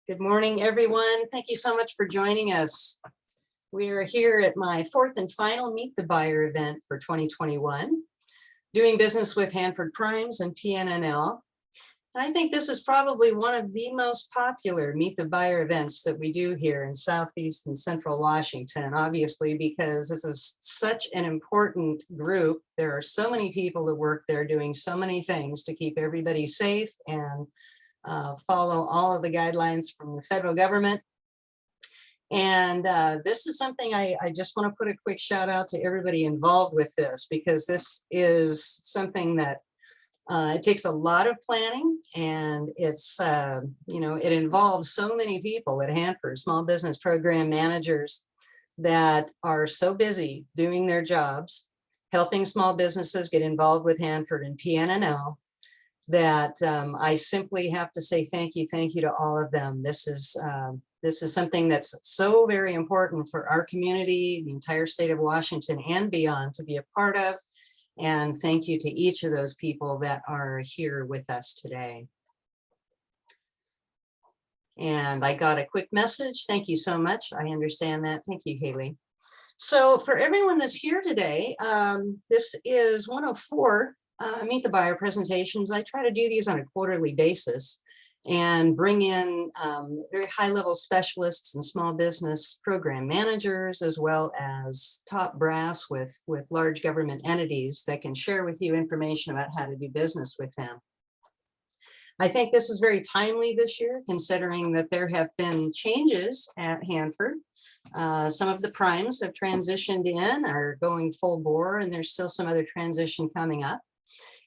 Good morning, everyone. Thank you so much for joining us. We are here at my fourth and final Meet the Buyer event for 2021, doing business with Hanford Primes and PNNL. And I think this is probably one of the most popular Meet the Buyer events that we do here in Southeast and Central Washington, obviously, because this is such an important group. There are so many people that work there doing so many things to keep everybody safe and follow all of the guidelines from the federal government. And this is something I just want to put a quick shout out to everybody involved with this, because this is something that it takes a lot of planning, and it's, it involves so many people at Hanford, small business program managers that are so busy doing their jobs, helping small businesses get involved with Hanford and PNNL, that I simply have to say thank you to all of them. This is something that's so very important for our community, the entire state of Washington and beyond, to be a part of. And thank you to each of those people that are here with us today. And I got a quick message. Thank you so much. I understand that. Thank you, Haley. So for everyone that's here today, this is one of 4 Meet the Buyer presentations. I try to do these on a quarterly basis and bring in very high-level specialists and small business program managers, as well as top brass with large government entities that can share with you information about how to do business with them. I think this is very timely this year, considering that there have been changes at Hanford. Some of the primes have transitioned in, are going full bore, and there's still some other transition coming up.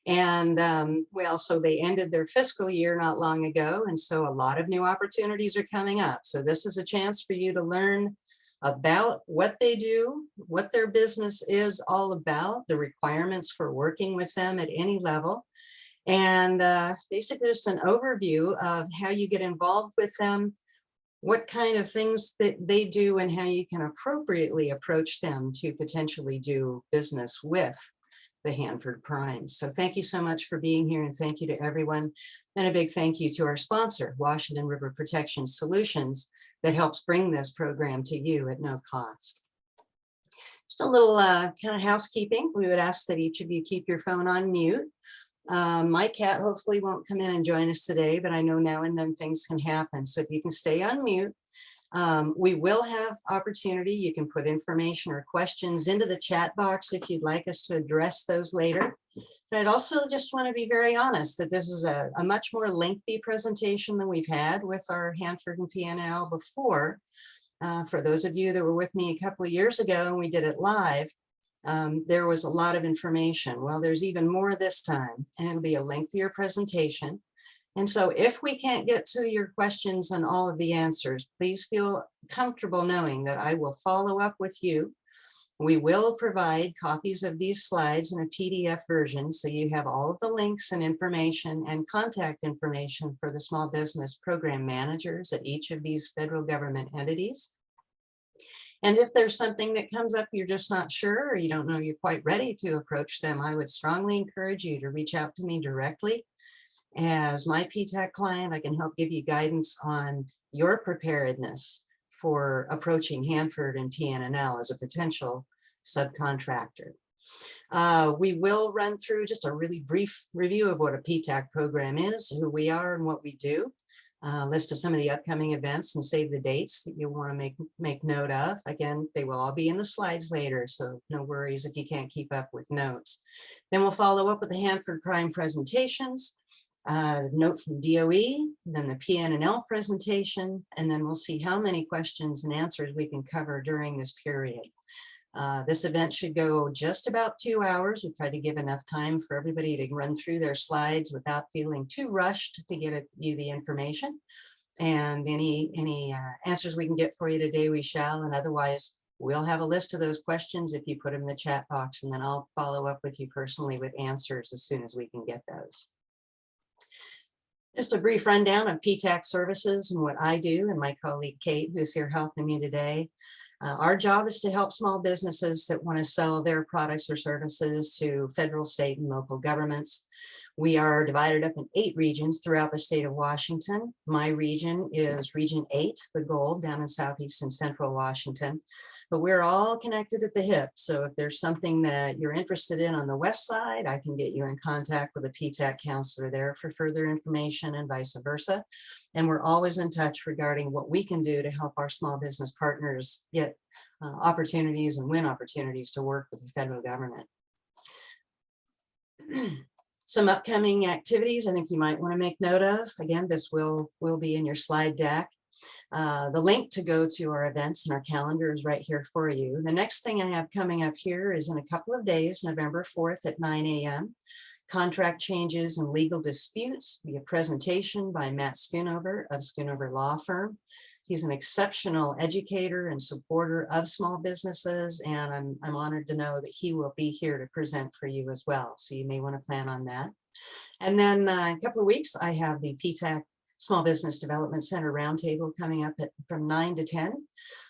And they ended their fiscal year not long ago, and so a lot of new opportunities are coming up. So this is a chance for you to learn about what they do, what their business is all about, the requirements for working with them at any level, and basically just an overview of how you get involved with them, what kind of things that they do, and how you can appropriately approach them to potentially do business with the Hanford Primes. So thank you so much for being here, and thank you to everyone. And a big thank you to our sponsor, Washington River Protection Solutions, that helps bring this program to you at no cost. Just a little kind of housekeeping. We would ask that each of you keep your phone on mute. My cat hopefully won't come in and join us today, but I know now and then things can happen. So if you can stay on mute. We will have opportunity. You can put information or questions into the chat box if you'd like us to address those later. But I'd also just want to be very honest that this is a much more lengthy presentation than we've had with our Hanford and PNNL before. For those of you that were with me a couple of years ago and we did it live, there was a lot of information. Well, there's even more this time, and it'll be a lengthier presentation. And so if we can't get to your questions and all of the answers, please feel comfortable knowing that I will follow up with you. We will provide copies of these slides in a PDF version, so you have all of the links and information and contact information for the small business program managers at each of these federal government entities. And if there's something that comes up you're just not sure, or you don't know you're quite ready to approach them, I would strongly encourage you to reach out to me directly. As my PTAC client, I can help give you guidance on your preparedness for approaching Hanford and PNNL as a potential subcontractor. We will run through just a really brief review of what a PTAC program is, who we are and what we do, list of some of the upcoming events, and save the dates that you want to make note of. Again, they will all be in the slides later, so no worries if you can't keep up with notes. Then we'll follow up with the Hanford Prime presentations. Note from DOE, then the PNNL presentation, and then we'll see how many questions and answers we can cover during this period. This event should go just about 2 hours. We try to give enough time for everybody to run through their slides without feeling too rushed to get you the information. And any answers we can get for you today, we shall, and otherwise we'll have a list of those questions if you put them in the chat box, and then I'll follow up with you personally with answers as soon as we can get those. Just a brief rundown of PTAC services and what I do, and my colleague Kate, who's here helping me today. Our job is to help small businesses that want to sell their products or services to federal, state, and local governments. We are divided up in 8 regions throughout the state of Washington. My region is Region 8, the Gold, down in Southeast and Central Washington. But we're all connected at the hip. So if there's something that you're interested in on the west side, I can get you in contact with a PTAC counselor there for further information and vice versa. And we're always in touch regarding what we can do to help our small business partners get opportunities and win opportunities to work with the federal government. Some upcoming activities I think you might want to make note of. Again, this will be in your slide deck. The link to go to our events and our calendar is right here for you. The next thing I have coming up here is in a couple of days, November 4th at 9 a.m. Contract changes and legal disputes, be a presentation by Matt Schoonover of Schoonover Law Firm. He's an exceptional educator and supporter of small businesses, and I'm honored to know that he will be here to present for you as well. So you may want to plan on that. And then in a couple of weeks, I have the PTAC Small Business Development Center Roundtable coming up from 9 to 10.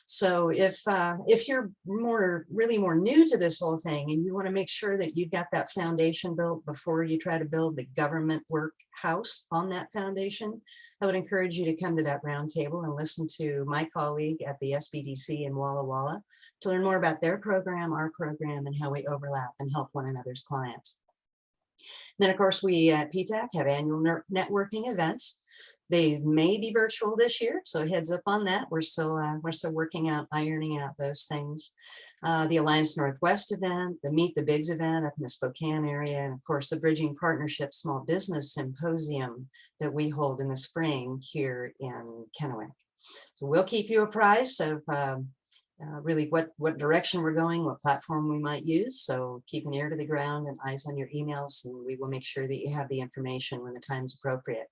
So if you're really more new to this whole thing and you want to make sure that you got that foundation built before you try to build the government work house on that foundation, I would encourage you to come to that roundtable and listen to my colleague at the SBDC in Walla Walla to learn more about their program, our program, and how we overlap and help one another's clients. Then, of course, we at PTAC have annual networking events. They may be virtual this year, so heads up on that. We're still working out, ironing out those things. The Alliance Northwest event, the Meet the Bigs event up in the Spokane area, and of course the Bridging Partnership Small Business Symposium that we hold in the spring here in Kennewick. So we'll keep you apprised of really what direction we're going, what platform we might use. So keep an ear to the ground and eyes on your emails, and we will make sure that you have the information when the time is appropriate.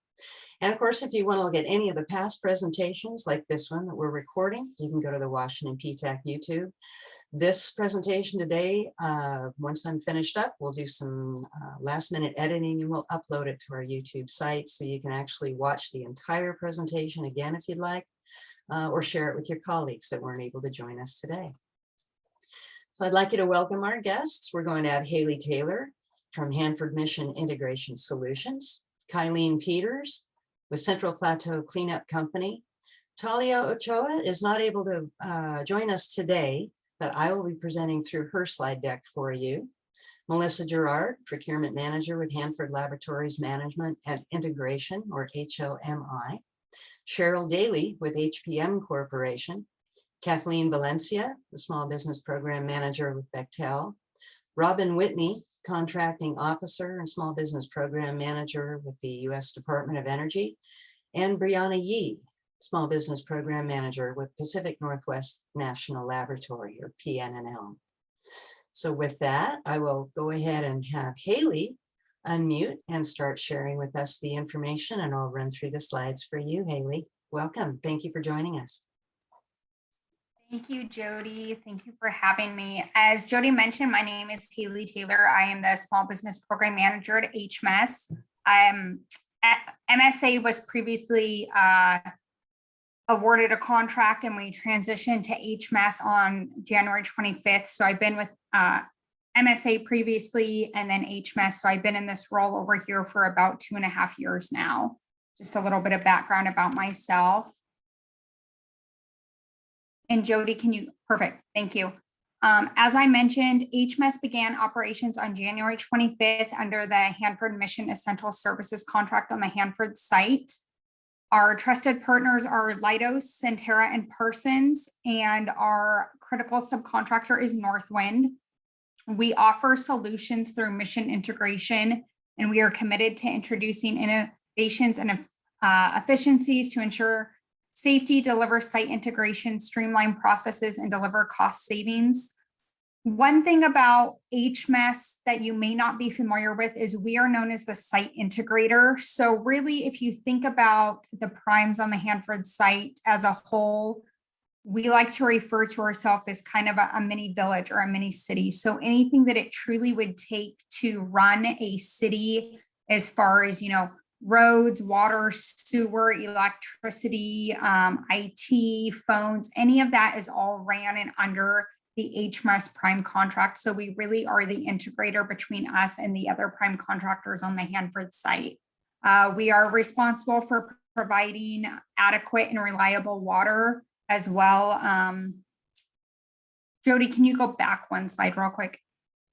And of course, if you want to look at any of the past presentations like this one that we're recording, you can go to the Washington PTAC YouTube. This presentation today, once I'm finished up, we'll do some last minute editing and we'll upload it to our YouTube site so you can actually watch the entire presentation again if you'd like, or share it with your colleagues that weren't able to join us today. So I'd like you to welcome our guests. We're going to have Haley Taylor from Hanford Mission Integration Solutions, Kylene Peters with Central Plateau Cleanup Company. Talia Ochoa is not able to join us today, but I will be presenting through her slide deck for you. Melissa Gerard, Procurement Manager with Hanford Laboratories Management and Integration, or HLMI. Cheryl Daly with HPM Corporation. Kathleen Valencia, the Small Business Program Manager with Bechtel. Robin Whitney, Contracting Officer and Small Business Program Manager with the U.S. Department of Energy, and Brianna Yee, Small Business Program Manager with Pacific Northwest National Laboratory, or PNNL. So with that, I will go ahead and have Haley unmute and start sharing with us the information, and I'll run through the slides for you. Haley, welcome. Thank you for joining us. Thank you, Jody. Thank you for having me. As Jody mentioned, my name is Haley Taylor. I am the Small Business Program Manager at HMIS. MSA was previously awarded a contract and we transitioned to HMIS on January 25th. So I've been with MSA previously and then HMIS. So I've been in this role over here for about 2.5 years now. Just a little bit of background about myself. And Jody, can you, perfect, thank you. As I mentioned, HMIS began operations on January 25th under the Hanford Mission Essential Services contract on the Hanford site. Our trusted partners are Leidos, Centera, and Parsons, and our critical subcontractor is Northwind. We offer solutions through mission integration, and we are committed to introducing innovations and efficiencies to ensure safety, deliver site integration, streamline processes, and deliver cost savings. One thing about HMIS that you may not be familiar with is we are known as the site integrator. So really, if you think about the primes on the Hanford site as a whole, we like to refer to ourselves as kind of a mini village or a mini city. So anything that it truly would take to run a city as far as, roads, water, sewer, electricity, IT, phones, any of that is all ran and under the HMIS prime contract. So we really are the integrator between us and the other prime contractors on the Hanford site. We are responsible for providing adequate and reliable water as well. Jody, can you go back one slide real quick?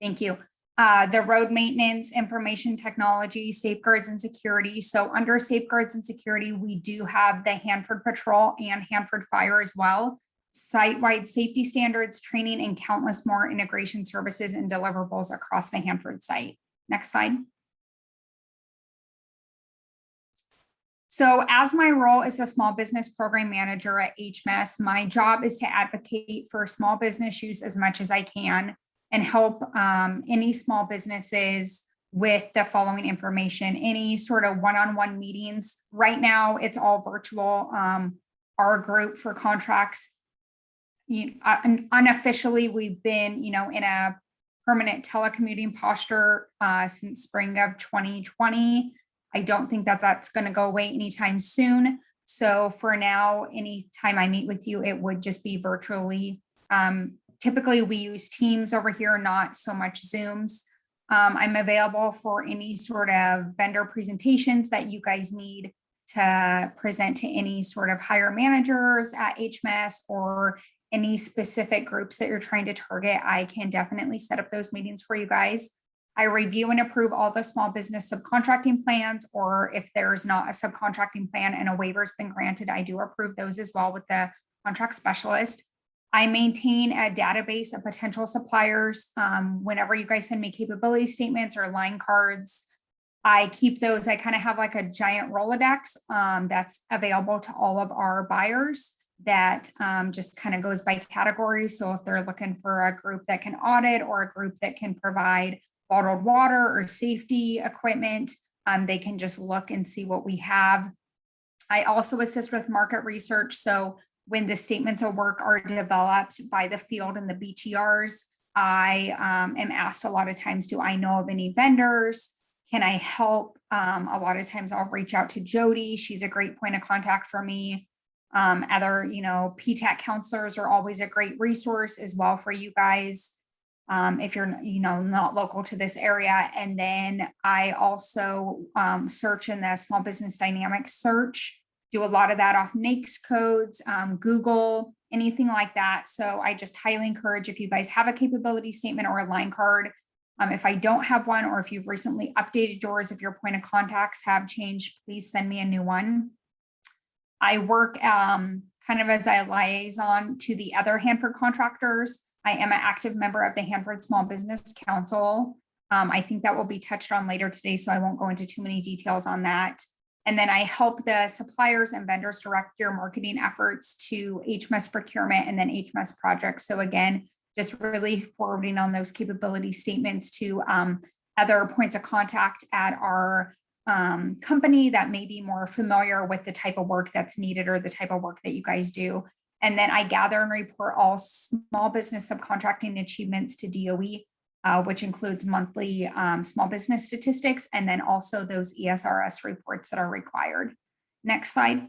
Thank you. The road maintenance, information technology, safeguards and security. So under safeguards and security, we do have the Hanford Patrol and Hanford Fire as well. Site-wide safety standards, training, and countless more integration services and deliverables across the Hanford site. Next slide. So as my role as the small business program manager at HMIS, my job is to advocate for small business use as much as I can and help any small businesses with the following information, any sort of one-on-one meetings. Right now, it's all virtual. Our group for contracts, unofficially, we've been, in a permanent telecommuting posture since spring of 2020. I don't think that that's going to go away anytime soon. So for now, anytime I meet with you, it would just be virtually. Typically, we use Teams over here, not so much Zooms. I'm available for any sort of vendor presentations that you guys need to present to any sort of higher managers at HMIS or any specific groups that you're trying to target. I can definitely set up those meetings for you guys. I review and approve all the small business subcontracting plans, or if there's not a subcontracting plan and a waiver's been granted, I do approve those as well with the contract specialist. I maintain a database of potential suppliers. Whenever you guys send me capability statements or line cards, I keep those. I kind of have like a giant Rolodex that's available to all of our buyers that just kind of goes by category. So if they're looking for a group that can audit or a group that can provide bottled water or safety equipment, they can just look and see what we have. I also assist with market research. So when the statements of work are developed by the field and the BTRs, I am asked a lot of times, do I know of any vendors? Can I help? A lot of times I'll reach out to Jody. She's a great point of contact for me. Other, PTAC counselors are always a great resource as well for you guys. If you're, not local to this area. And then I also search in the small business dynamics search, do a lot of that off NAICS codes, Google, anything like that. So I just highly encourage, if you guys have a capability statement or a line card, if I don't have one, or if you've recently updated yours, if your point of contacts have changed, please send me a new one. I work kind of as a liaison to the other Hanford contractors. I am an active member of the Hanford Small Business Council. I think that will be touched on later today, so I won't go into too many details on that. And then I help the suppliers and vendors direct your marketing efforts to HMIS procurement and then HMIS projects. So again, just really forwarding on those capability statements to other points of contact at our company that may be more familiar with the type of work that's needed or the type of work that you guys do. And then I gather and report all small business subcontracting achievements to DOE, which includes monthly small business statistics, and then also those ESRS reports that are required. Next slide.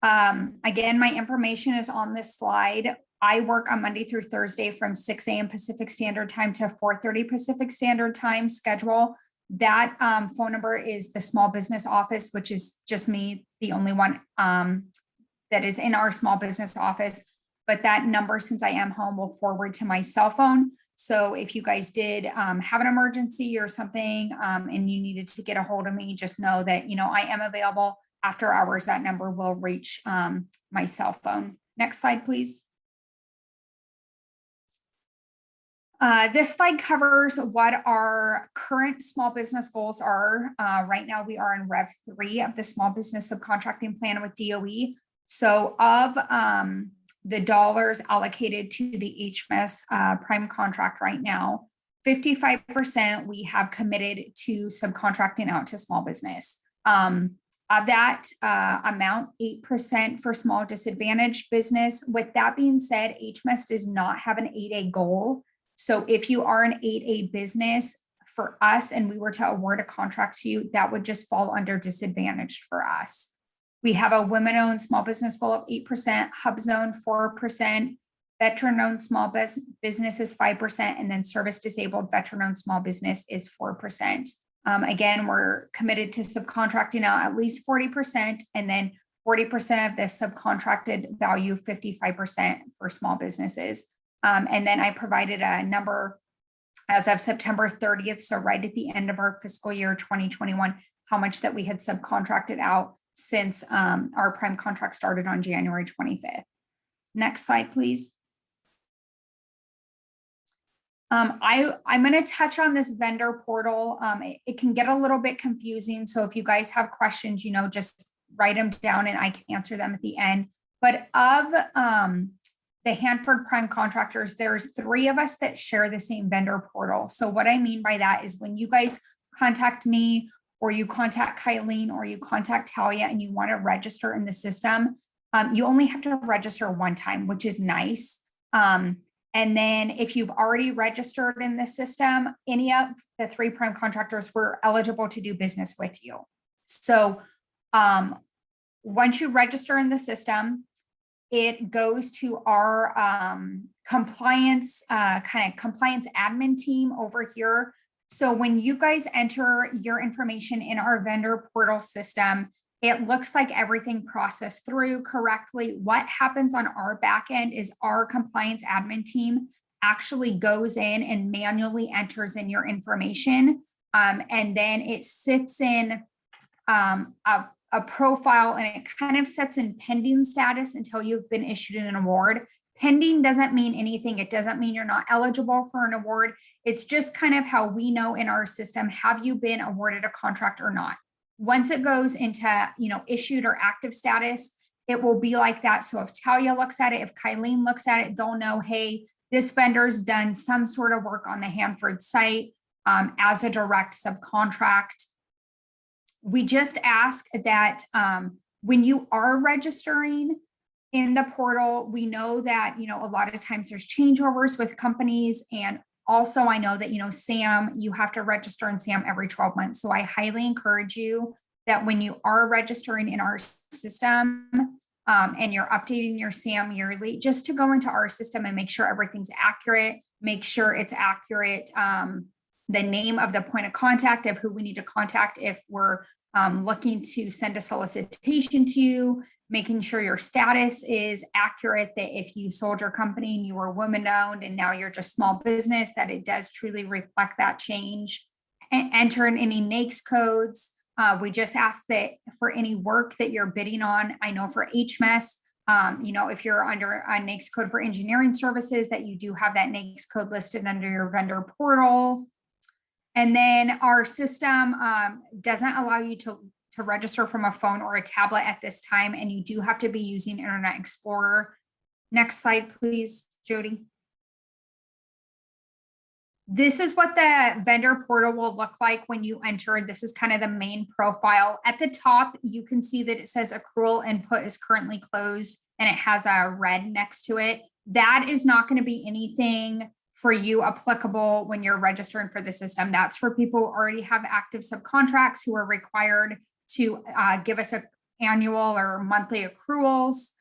Again, my information is on this slide. I work on Monday through Thursday from 6 a.m. Pacific Standard Time to 4:30 Pacific Standard Time schedule. That phone number is the small business office, which is just me, the only one that is in our small business office. But that number, since I am home, will forward to my cell phone. So if you guys did have an emergency or something and you needed to get a hold of me, just know that, I am available after hours. That number will reach my cell phone. Next slide, please. This slide covers what our current small business goals are. Right now, we are in Rev 3 of the small business subcontracting plan with DOE. So of the dollars allocated to the HMIS prime contract right now, 55% we have committed to subcontracting out to small business. Of that amount, 8% for small disadvantaged business. With that being said, HMIS does not have an 8A goal. So if you are an 8A business for us and we were to award a contract to you, that would just fall under disadvantaged for us. We have a women-owned small business goal of 8%, hub zone 4%, veteran-owned small business is 5%, and then service-disabled veteran-owned small business is 4%. Again, we're committed to subcontracting out at least 40%, and then 40% of the subcontracted value, 55% for small businesses. And then I provided a number as of September 30th, so right at the end of our fiscal year 2021, how much that we had subcontracted out since our prime contract started on January 25th. Next slide, please. I'm going to touch on this vendor portal. It can get a little bit confusing. So if you guys have questions, just write them down and I can answer them at the end. But of the Hanford prime contractors, there's 3 of us that share the same vendor portal. So what I mean by that is when you guys contact me or you contact Kylene or you contact Talia and you want to register in the system, you only have to register one time, which is nice. And then if you've already registered in the system, any of the 3 prime contractors were eligible to do business with you. So once you register in the system, it goes to our compliance compliance admin team over here. So when you guys enter your information in our vendor portal system, it looks like everything processed through correctly. What happens on our back end is our compliance admin team actually goes in and manually enters in your information. And then it sits in a profile and it kind of sets in pending status until you've been issued an award. Pending doesn't mean anything. It doesn't mean you're not eligible for an award. It's just kind of how we know in our system, have you been awarded a contract or not? Once it goes into, issued or active status, it will be like that. So if Talia looks at it, if Kylene looks at it, they'll know, hey, this vendor's done some sort of work on the Hanford site as a direct subcontract. We just ask that when you are registering in the portal, we know that, a lot of times there's changeovers with companies. And also I know that, SAM, you have to register in SAM every 12 months. So I highly encourage you that when you are registering in our system and you're updating your SAM yearly, just to go into our system and make sure everything's accurate, make sure it's accurate. The name of the point of contact of who we need to contact if we're looking to send a solicitation to you, making sure your status is accurate, that if you sold your company and you were women-owned and now you're just small business, that it does truly reflect that change. And enter in any NAICS codes. We just ask that for any work that you're bidding on, I know for HMIS, if you're under a NAICS code for engineering services, that you do have that NAICS code listed under your vendor portal. And then our system doesn't allow you to register from a phone or a tablet at this time, and you do have to be using Internet Explorer. Next slide, please, Jody. This is what the vendor portal will look like when you enter. This is kind of the main profile. At the top, you can see that it says accrual input is currently closed, and it has a red next to it. That is not going to be anything for you applicable when you're registering for the system. That's for people who already have active subcontracts who are required to give us an annual or monthly accruals.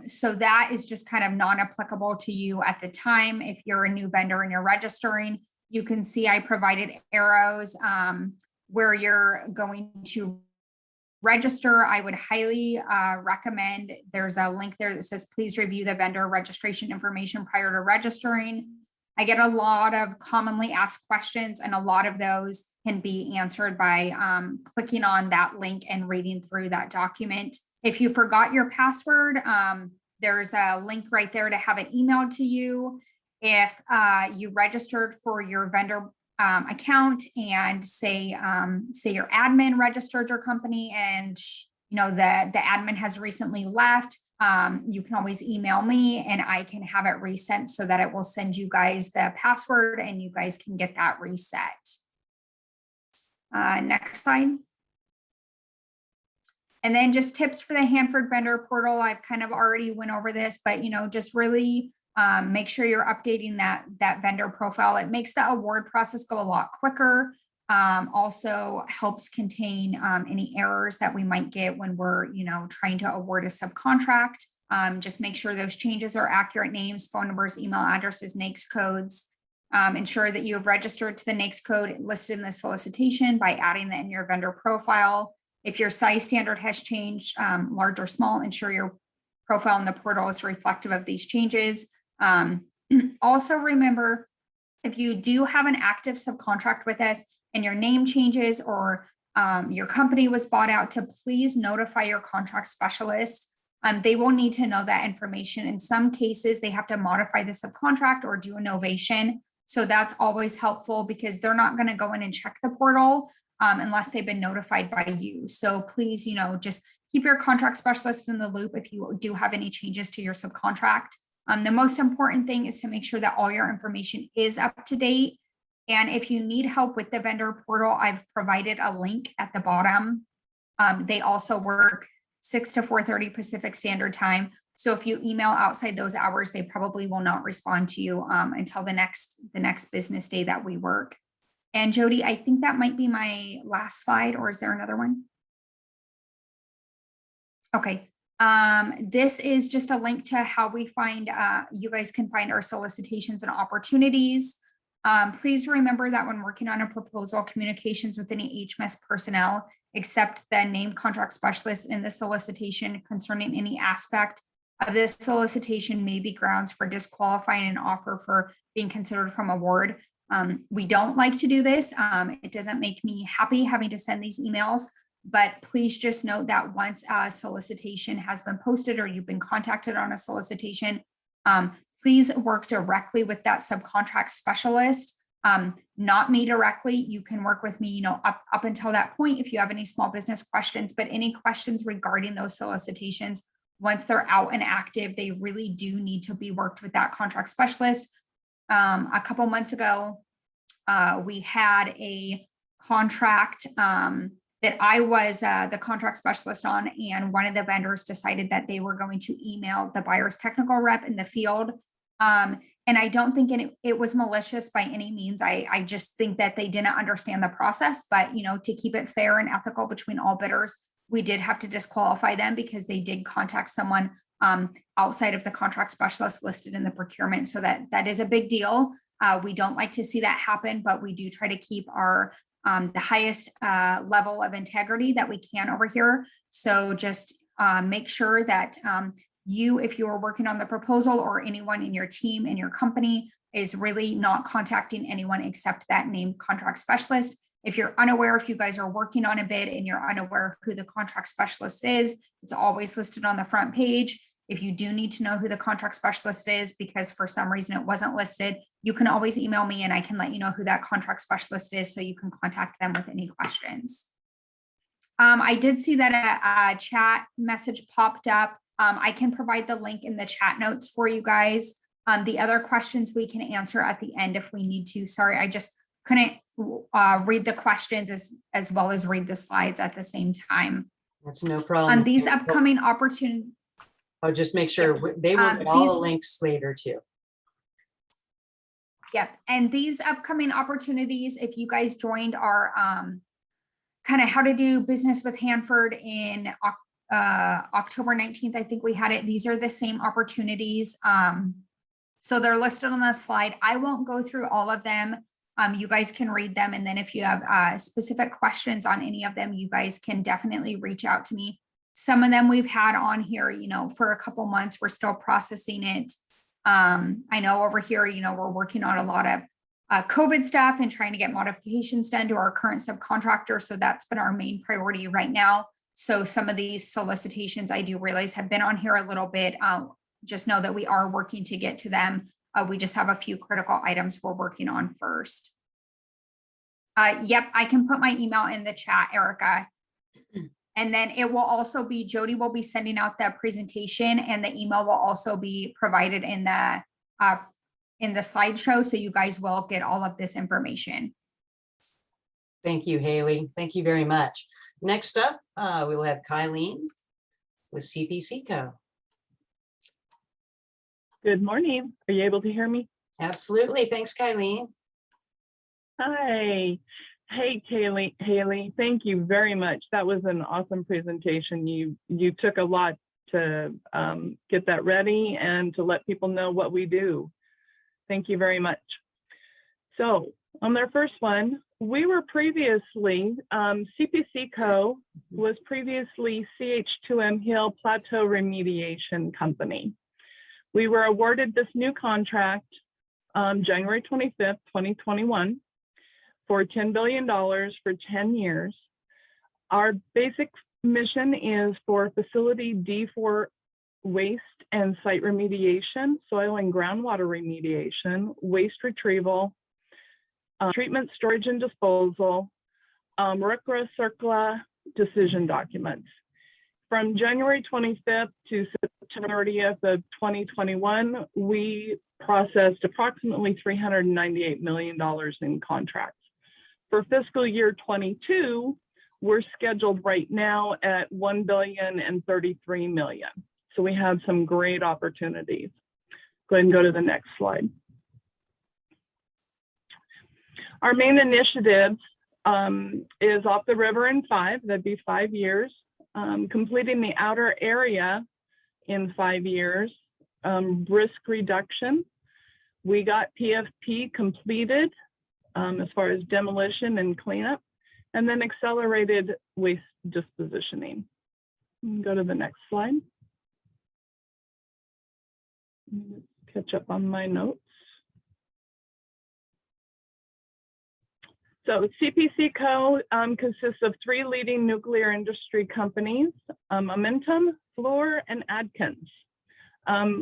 So that is just kind of non-applicable to you at the time. If you're a new vendor and you're registering, you can see I provided arrows where you're going to register. I would highly recommend, there's a link there that says, please review the vendor registration information prior to registering. I get a lot of commonly asked questions, and a lot of those can be answered by clicking on that link and reading through that document. If you forgot your password, there's a link right there to have it emailed to you. If you registered for your vendor account and say your admin registered your company and the admin has recently left, you can always email me and I can have it resent so that it will send you guys the password and you guys can get that reset. Next slide. And then just tips for the Hanford vendor portal. I've kind of already went over this, but just really make sure you're updating that vendor profile. It makes the award process go a lot quicker. Also helps contain any errors that we might get when we're, trying to award a subcontract. Just make sure those changes are accurate names, phone numbers, email addresses, NAICS codes. Ensure that you have registered to the NAICS code listed in the solicitation by adding that in your vendor profile. If your size standard has changed, large or small, ensure your profile in the portal is reflective of these changes. Also remember, if you do have an active subcontract with us and your name changes or your company was bought out, to please notify your contract specialist. They will need to know that information. In some cases, they have to modify the subcontract or do a novation. So that's always helpful because they're not going to go in and check the portal unless they've been notified by you. So please, just keep your contract specialist in the loop if you do have any changes to your subcontract. The most important thing is to make sure that all your information is up to date. And if you need help with the vendor portal, I've provided a link at the bottom. They also work 6 to 4:30 Pacific Standard Time. So if you email outside those hours, they probably will not respond to you until the next business day that we work. And Jody, I think that might be my last slide, or is there another one? Okay. This is just a link to how we find, you guys can find our solicitations and opportunities. Please remember that when working on a proposal, communications with any HMIS personnel, except the named contract specialist in the solicitation concerning any aspect of this solicitation may be grounds for disqualifying an offer for being considered from award. We don't like to do this. It doesn't make me happy having to send these emails, but please just note that once a solicitation has been posted or you've been contacted on a solicitation, please work directly with that subcontract specialist. Not me directly. You can work with me, up until that point if you have any small business questions, but any questions regarding those solicitations, once they're out and active, they really do need to be worked with that contract specialist. A couple months ago, we had a contract that I was the contract specialist on, and one of the vendors decided that they were going to email the buyer's technical rep in the field. And I don't think it was malicious by any means. I just think that they didn't understand the process, but to keep it fair and ethical between all bidders, we did have to disqualify them because they did contact someone outside of the contract specialist listed in the procurement. So that is a big deal. We don't like to see that happen, but we do try to keep our the highest level of integrity that we can over here. So just make sure that if you are working on the proposal, or anyone in your team in your company is really not contacting anyone except that named contract specialist. If you're unaware, if you guys are working on a bid and you're unaware who the contract specialist is, it's always listed on the front page. If you do need to know who the contract specialist is because for some reason it wasn't listed, you can always email me and I can let you know who that contract specialist is so you can contact them with any questions. I did see that a chat message popped up. I can provide the link in the chat notes for you guys. The other questions we can answer at the end if we need to. Sorry, I just couldn't read the questions as well as read the slides at the same time. That's no problem. These upcoming opportunities. I'll just make sure they will get all the links later too. Yep. And these upcoming opportunities, if you guys joined our kind of how to do business with Hanford in October 19th, I think we had it. These are the same opportunities. So they're listed on the slide. I won't go through all of them. You guys can read them. And then if you have specific questions on any of them, you guys can definitely reach out to me. Some of them we've had on here, for a couple months, we're still processing it. I know over here, we're working on a lot of COVID stuff and trying to get modifications done to our current subcontractor. So that's been our main priority right now. So some of these solicitations I do realize have been on here a little bit. Just know that we are working to get to them. We just have a few critical items we're working on first. Yep, I can put my email in the chat, Erica. And then it will also be, Jody will be sending out that presentation, and the email will also be provided in the slideshow. So you guys will get all of this information. Thank you, Haley. Thank you very much. Next up, we will have Kylene with CPCCo. Good morning. Are you able to hear me? Absolutely. Thanks, Kylene. Hi. Hey, Haley, thank you very much. That was an awesome presentation. You took a lot to get that ready and to let people know what we do. Thank you very much. So on their first one, we were previously, CPCCo was previously CH2M Hill Plateau Remediation Company. We were awarded this new contract January 25th, 2021 for $10 billion for 10 years. Our basic mission is for facility D4 waste and site remediation, soil and groundwater remediation, waste retrieval, treatment, storage, and disposal, RCRA, CERCLA decision documents. From January 25th to September 30th of 2021, we processed approximately $398 million in contracts. For fiscal year 22, we're scheduled right now at $1.033 billion. So we have some great opportunities. Go ahead and go to the next slide. Our main initiative is off the river in 5, that'd be 5 years. Completing the outer area in 5 years. Risk reduction. We got PFP completed as far as demolition and cleanup, and then accelerated waste dispositioning. Go to the next slide. Catch up on my notes. So CPCCo consists of 3 leading nuclear industry companies, Momentum, Fluor, and Adkins.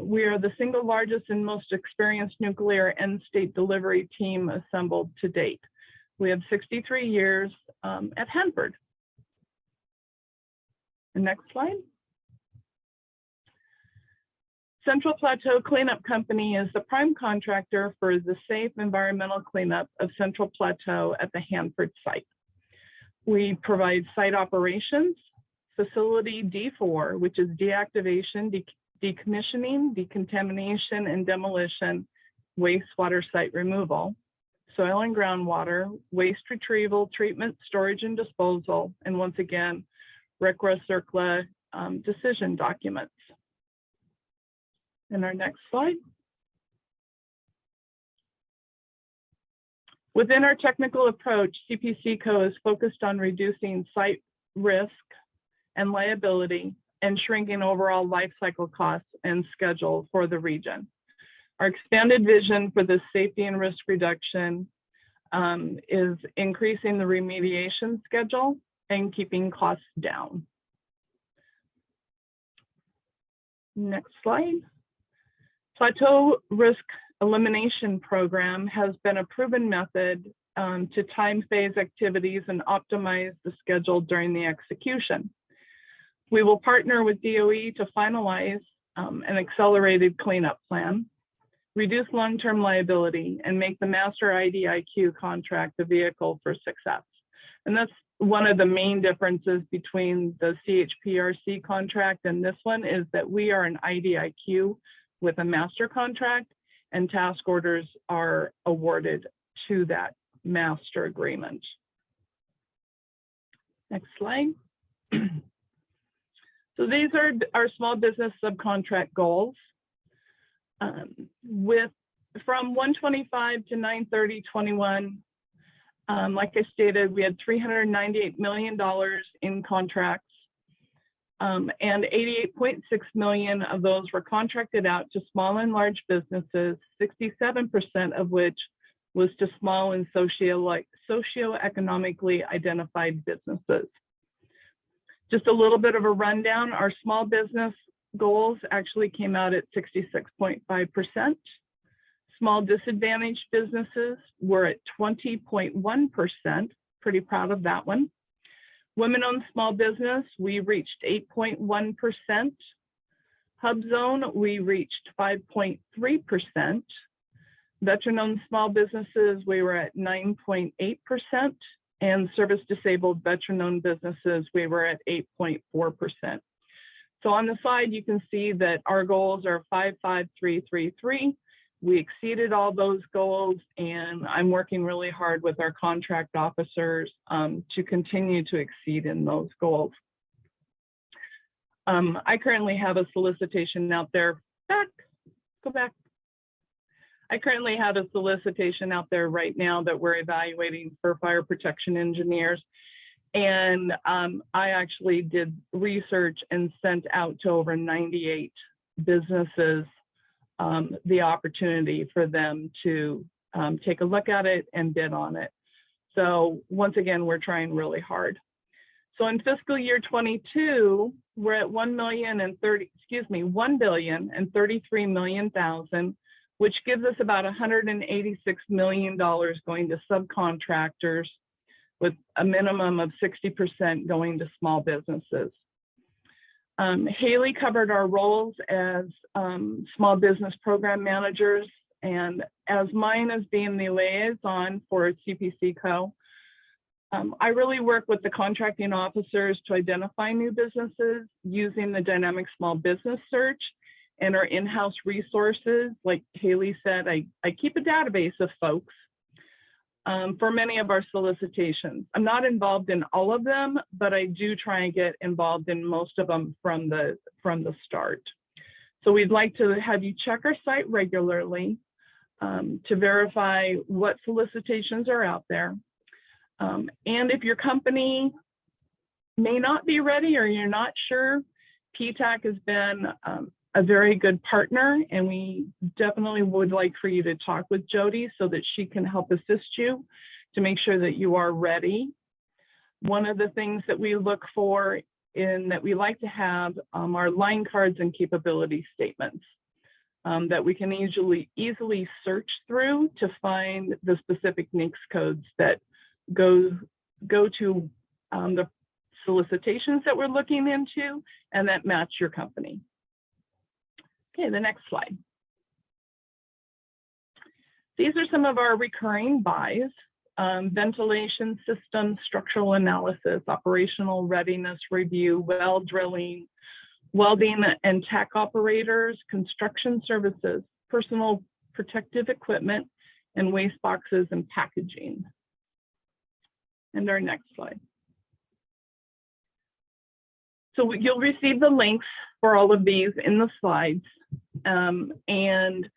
We are the single largest and most experienced nuclear end state delivery team assembled to date. We have 63 years at Hanford. The next slide. Central Plateau Cleanup Company is the prime contractor for the safe environmental cleanup of Central Plateau at the Hanford site. We provide site operations, facility D4, which is deactivation, decommissioning, decontamination, and demolition, wastewater site removal, soil and groundwater, waste retrieval, treatment, storage, and disposal, and once again, RCRA, CERCLA decision documents. In our next slide. Within our technical approach, CPCCo is focused on reducing site risk and liability and shrinking overall life cycle costs and schedule for the region. Our expanded vision for this safety and risk reduction is increasing the remediation schedule and keeping costs down. Next slide. Plateau Risk Elimination Program has been a proven method to time phase activities and optimize the schedule during the execution. We will partner with DOE to finalize an accelerated cleanup plan, reduce long-term liability, and make the master IDIQ contract the vehicle for success. And that's one of the main differences between the CHPRC contract and this one, is that we are an IDIQ with a master contract, and task orders are awarded to that master agreement. Next slide. So these are our small business subcontract goals. From 125 to 9/30/21, like I stated, we had $398 million in contracts, and $88.6 million of those were contracted out to small and large businesses, 67% of which was to small and socioeconomically identified businesses. Just a little bit of a rundown, our small business goals actually came out at 66.5%. Small disadvantaged businesses were at 20.1%, pretty proud of that one. Women-owned small business, we reached 8.1%. Hub zone, we reached 5.3%. Veteran-owned small businesses, we were at 9.8%. And service-disabled veteran-owned businesses, we were at 8.4%. So on the side, you can see that our goals are 5, 5, 3, 3, 3. We exceeded all those goals, and I'm working really hard with our contract officers to continue to exceed in those goals. I currently have a solicitation out there. Go back. I currently have a solicitation out there right now that we're evaluating for fire protection engineers. And I actually did research and sent out to over 98 businesses the opportunity for them to take a look at it and bid on it. So once again, we're trying really hard. So in fiscal year 22, we're at $1,033,000,000, which gives us about $186 million going to subcontractors, with a minimum of 60% going to small businesses. Haley covered our roles as small business program managers, and as mine as being the liaison for CPCCo, I really work with the contracting officers to identify new businesses using the dynamic small business search and our in-house resources. Like Haley said, I keep a database of folks for many of our solicitations. I'm not involved in all of them, but I do try and get involved in most of them from the start. So we'd like to have you check our site regularly to verify what solicitations are out there. And if your company may not be ready or you're not sure, PTAC has been a very good partner, and we definitely would like for you to talk with Jody so that she can help assist you to make sure that you are ready. One of the things that we look for in that we like to have are line cards and capability statements that we can easily search through to find the specific NAICS codes that go to the solicitations that we're looking into and that match your company. Okay, the next slide. These are some of our recurring buys: ventilation system, structural analysis, operational readiness review, well drilling, welding and tack operators, construction services, personal protective equipment, and waste boxes and packaging. And our next slide. So you'll receive the links for all of these in the slides. And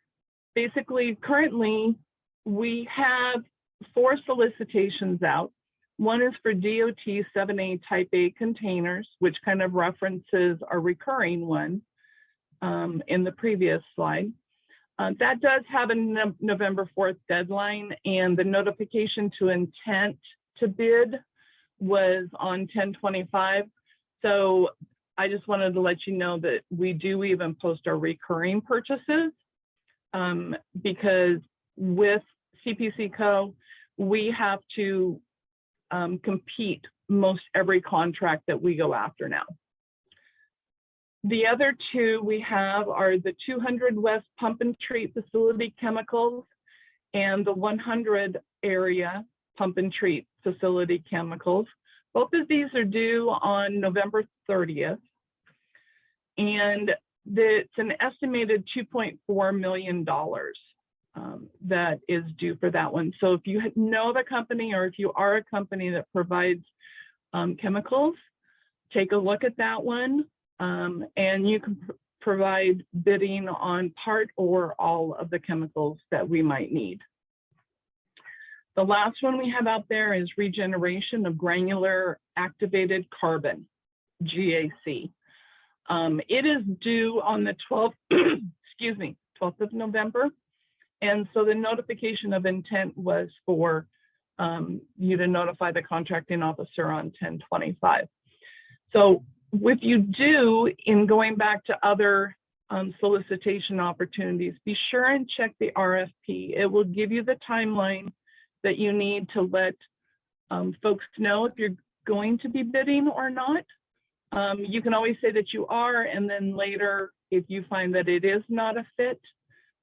basically, currently, we have 4 solicitations out. One is for DOT 7A Type A containers, which kind of references our recurring one in the previous slide. That does have a November 4th deadline, and the notification to intent to bid was on 10/25. So I just wanted to let you know that we do even post our recurring purchases because with CPCCo, we have to compete most every contract that we go after now. The other 2 we have are the 200 West Pump and Treat Facility Chemicals and the 100 area Pump and Treat Facility Chemicals. Both of these are due on November 30th, and it's an estimated $2.4 million that is due for that one. So if you know the company, or if you are a company that provides chemicals, take a look at that one, and you can provide bidding on part or all of the chemicals that we might need. The last one we have out there is regeneration of granular activated carbon, GAC. It is due on the 12th, excuse me, 12th of November. And so the notification of intent was for you to notify the contracting officer on 10/25. So if you do, in going back to other solicitation opportunities, be sure and check the RFP. It will give you the timeline that you need to let folks know if you're going to be bidding or not. You can always say that you are, and then later, if you find that it is not a fit,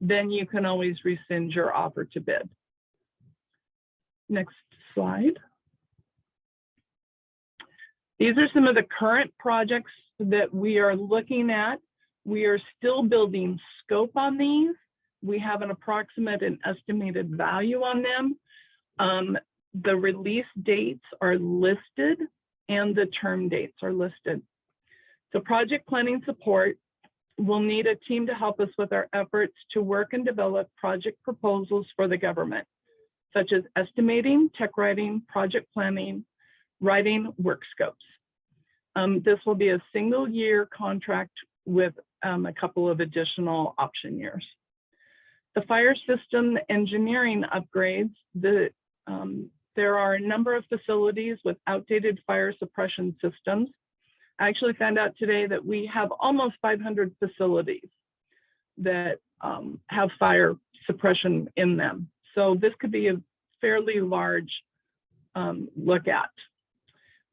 then you can always rescind your offer to bid. Next slide. These are some of the current projects that we are looking at. We are still building scope on these. We have an approximate and estimated value on them. The release dates are listed and the term dates are listed. So project planning support will need a team to help us with our efforts to work and develop project proposals for the government, such as estimating, tech writing, project planning, writing work scopes. This will be a single year contract with a couple of additional option years. The fire system engineering upgrades, there are a number of facilities with outdated fire suppression systems. I actually found out today that we have almost 500 facilities that have fire suppression in them. So this could be a fairly large look at.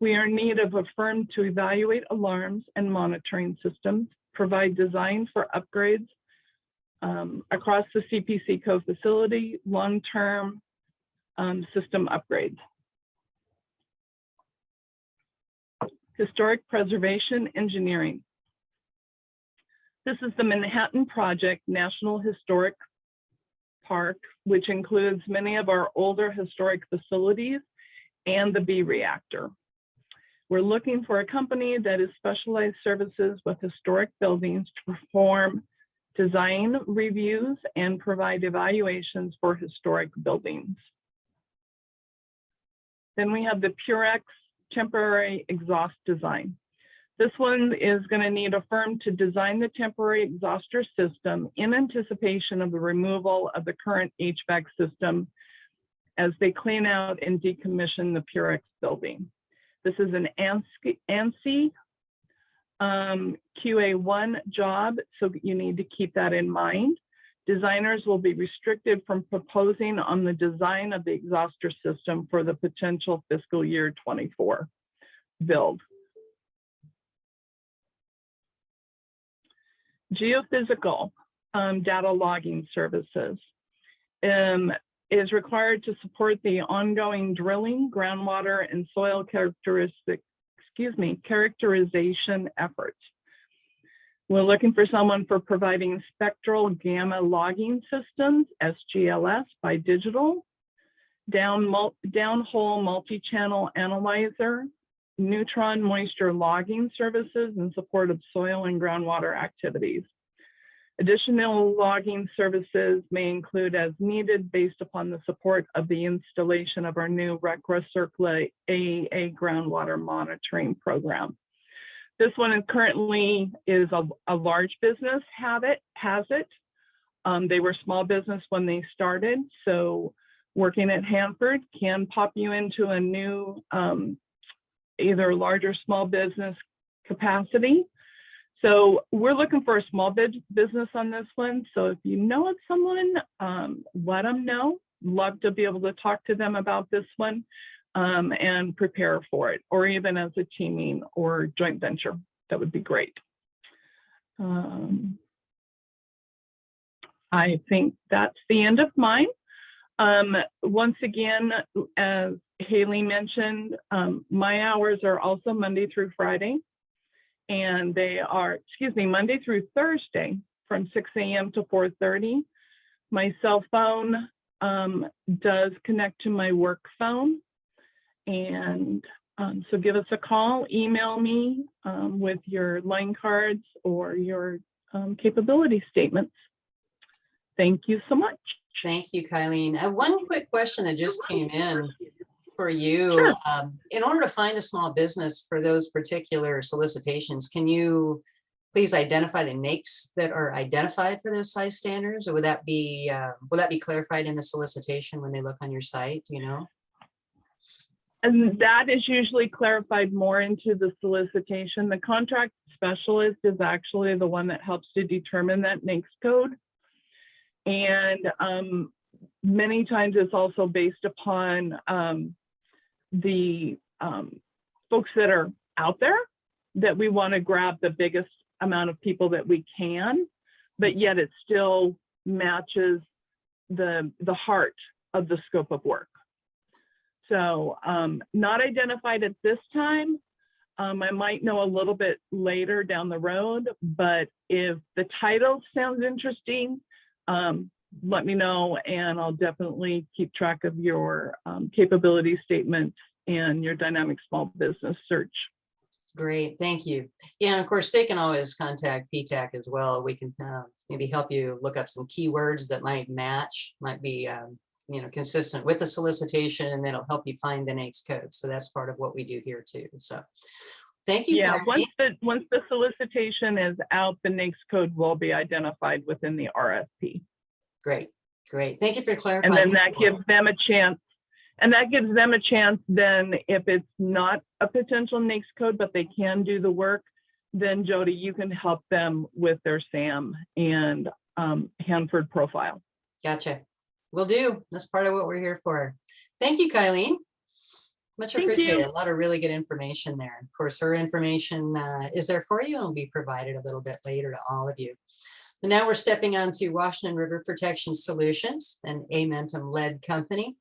We are in need of a firm to evaluate alarms and monitoring systems, provide design for upgrades across the CPCCo facility, long-term system upgrades. Historic preservation engineering. This is the Manhattan Project National Historic Park, which includes many of our older historic facilities and the B reactor. We're looking for a company that is specialized services with historic buildings to perform design reviews and provide evaluations for historic buildings. Then we have the Purex temporary exhaust design. This one is going to need a firm to design the temporary exhauster system in anticipation of the removal of the current HVAC system as they clean out and decommission the Purex building. This is an ANSI QA1 job, so you need to keep that in mind. Designers will be restricted from proposing on the design of the exhauster system for the potential fiscal year 24 build. Geophysical data logging services is required to support the ongoing drilling, groundwater, and soil characterization efforts. We're looking for someone for providing spectral gamma logging systems, SGLS by digital, downhole multi-channel analyzer, neutron moisture logging services in support of soil and groundwater activities. Additional logging services may include as needed based upon the support of the installation of our new RecRecircle AAA groundwater monitoring program. This one is currently a large business has it. They were small business when they started, so working at Hanford can pop you into a new either large or small business capacity. So we're looking for a small business on this one. So if you know of someone, let them know. Love to be able to talk to them about this one and prepare for it, or even as a teaming or joint venture. That would be great. I think that's the end of mine. Once again, as Haley mentioned, my hours are also Monday through Friday. And they are, Monday through Thursday from 6 a.m. to 4:30. My cell phone does connect to my work phone. And so give us a call, email me with your line cards or your capability statements. Thank you so much. Thank you, Kylene. One quick question that just came in for you. Sure. In order to find a small business for those particular solicitations, can you please identify the NAICS that are identified for those size standards, or would that be clarified in the solicitation when they look on your site? Do you know? And that is usually clarified more into the solicitation. The contract specialist is actually the one that helps to determine that NAICS code. And many times it's also based upon the folks that are out there that we want to grab the biggest amount of people that we can, but yet it still matches the heart of the scope of work. So not identified at this time. I might know a little bit later down the road, but if the title sounds interesting, let me know, and I'll definitely keep track of your capability statements and your dynamic small business search. Great, thank you. Yeah, and of course, they can always contact PTAC as well. We can maybe help you look up some keywords that might match, might be consistent with the solicitation, and that'll help you find the NAICS code. So that's part of what we do here too. So thank you. Yeah, Connie. once the solicitation is out, the NAICS code will be identified within the RFP. Great, great. Thank you for clarifying. And then that gives them a chance. And that gives them a chance then, if it's not a potential NAICS code, but they can do the work, then Jody, you can help them with their SAM and Hanford profile. Gotcha. Will do. That's part of what we're here for. Thank you, Kylene. Much Thank appreciated. you. A lot of really good information there. Of course, her information is there for you and will be provided a little bit later to all of you. And now we're stepping on to Washington River Protection Solutions, an Amentum-led company.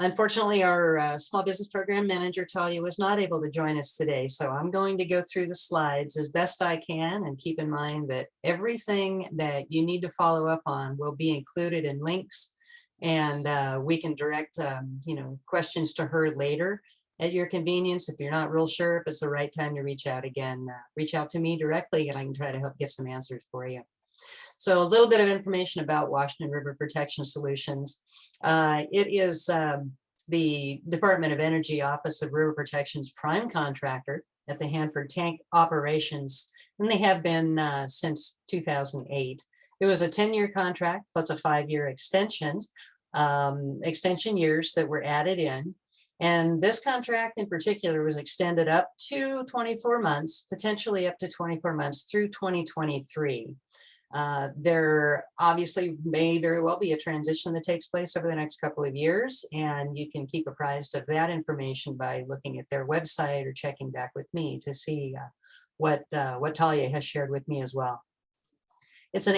Unfortunately, our small business program manager, Talia, was not able to join us today. So I'm going to go through the slides as best I can, and keep in mind that everything that you need to follow up on will be included in links, and we can direct questions to her later at your convenience. If you're not real sure if it's the right time to reach out again, reach out to me directly and I can try to help get some answers for you. So a little bit of information about Washington River Protection Solutions. It is the Department of Energy Office of River Protection's prime contractor at the Hanford tank operations, and they have been since 2008. It was a 10-year contract plus a 5-year extension years that were added in. And this contract in particular was extended up to 24 months, potentially up to 24 months through 2023. There obviously may very well be a transition that takes place over the next couple of years, and you can keep apprised of that information by looking at their website or checking back with me to see what Talia has shared with me as well. It's an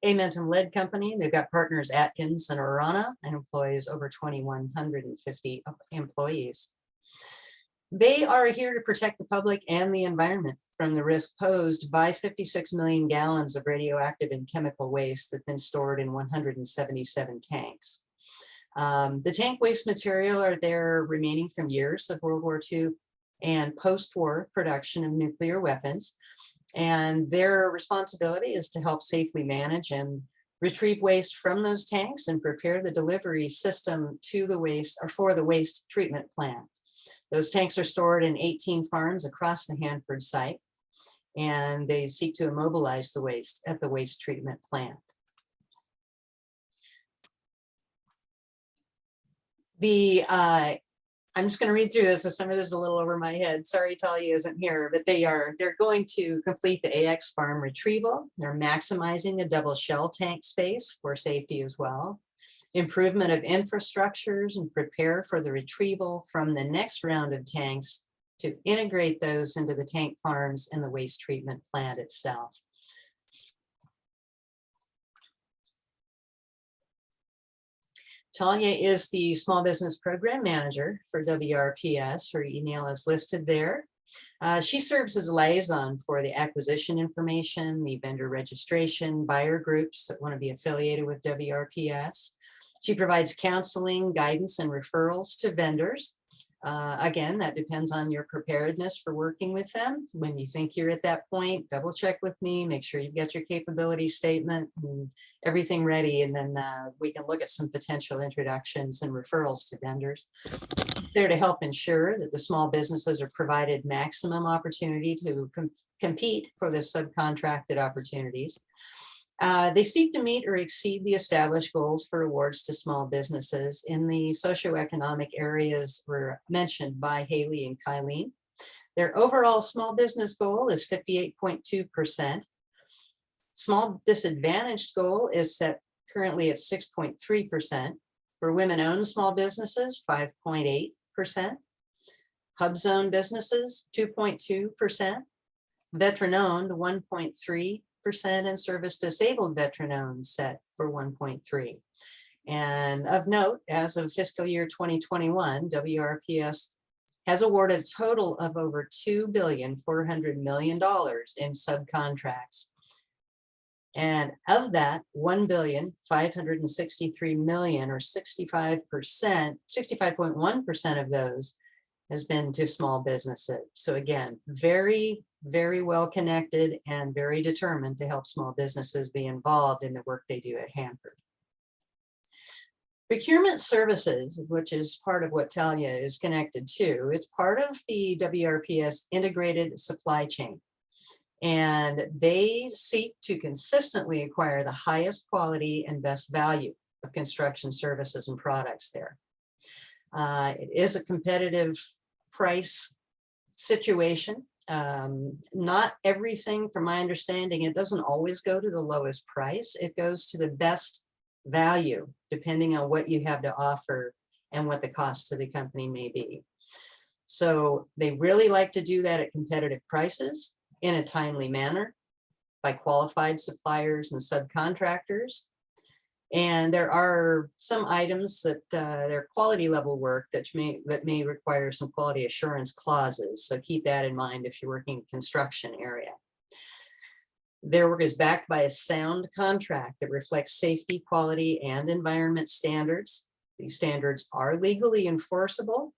Amentum-led company. They've got partners Atkins and Orana, and employs over 2,150 employees. They are here to protect the public and the environment from the risk posed by 56 million gallons of radioactive and chemical waste that's been stored in 177 tanks. The tank waste material are there remaining from years of World War II and post-war production of nuclear weapons. And their responsibility is to help safely manage and retrieve waste from those tanks and prepare the delivery system to the waste, or for the waste treatment plant. Those tanks are stored in 18 farms across the Hanford site, and they seek to immobilize the waste at the waste treatment plant. I'm just going to read through this, as some of this is a little over my head. Sorry, Talia isn't here, but they're going to complete the AX farm retrieval. They're maximizing the double shell tank space for safety as well. Improvement of infrastructures and prepare for the retrieval from the next round of tanks to integrate those into the tank farms and the waste treatment plant itself. Talia is the Small Business Program Manager for WRPS. Her email is listed there. She serves as a liaison for the acquisition information, the vendor registration, buyer groups that want to be affiliated with WRPS. She provides counseling, guidance, and referrals to vendors. Again, that depends on your preparedness for working with them. When you think you're at that point, double check with me, make sure you've got your capability statement and everything ready, and then we can look at some potential introductions and referrals to vendors. It's there to help ensure that the small businesses are provided maximum opportunity to compete for the subcontracted opportunities. They seek to meet or exceed the established goals for awards to small businesses in the socioeconomic areas were mentioned by Haley and Kylene. Their overall small business goal is 58.2%. Small disadvantaged goal is set currently at 6.3%. For women-owned small businesses, 5.8%. Hub zone businesses, 2.2%. Veteran-owned, 1.3%. And service disabled veteran owned set for 1.3. And of note, as of fiscal year 2021, WRPS has awarded a total of over $2.4 billion in subcontracts. And of that, 1,563,000,000 or 65%, 65.1% of those has been to small businesses. So again, very, very well connected and very determined to help small businesses be involved in the work they do at Hanford. Procurement services, which is part of what Talia is connected to, it's part of the WRPS integrated supply chain. And they seek to consistently acquire the highest quality and best value of construction services and products there. It is a competitive price situation. Not everything, from my understanding, it doesn't always go to the lowest price. It goes to the best value, depending on what you have to offer and what the cost to the company may be. So they really like to do that at competitive prices in a timely manner by qualified suppliers and subcontractors. And there are some items that their quality level work that may require some quality assurance clauses. So keep that in mind if you're working in construction area. Their work is backed by a sound contract that reflects safety, quality, and environment standards. These standards are legally enforceable,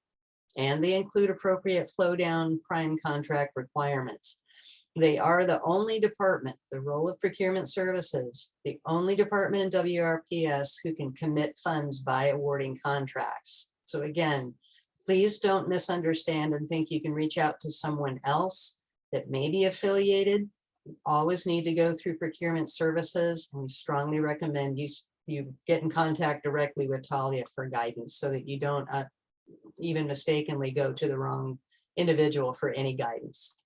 and they include appropriate flow down prime contract requirements. They are the only department, the role of procurement services, the only department in WRPS who can commit funds by awarding contracts. So again, please don't misunderstand and think you can reach out to someone else that may be affiliated. You always need to go through procurement services, and we strongly recommend you get in contact directly with Talia for guidance so that you don't even mistakenly go to the wrong individual for any guidance.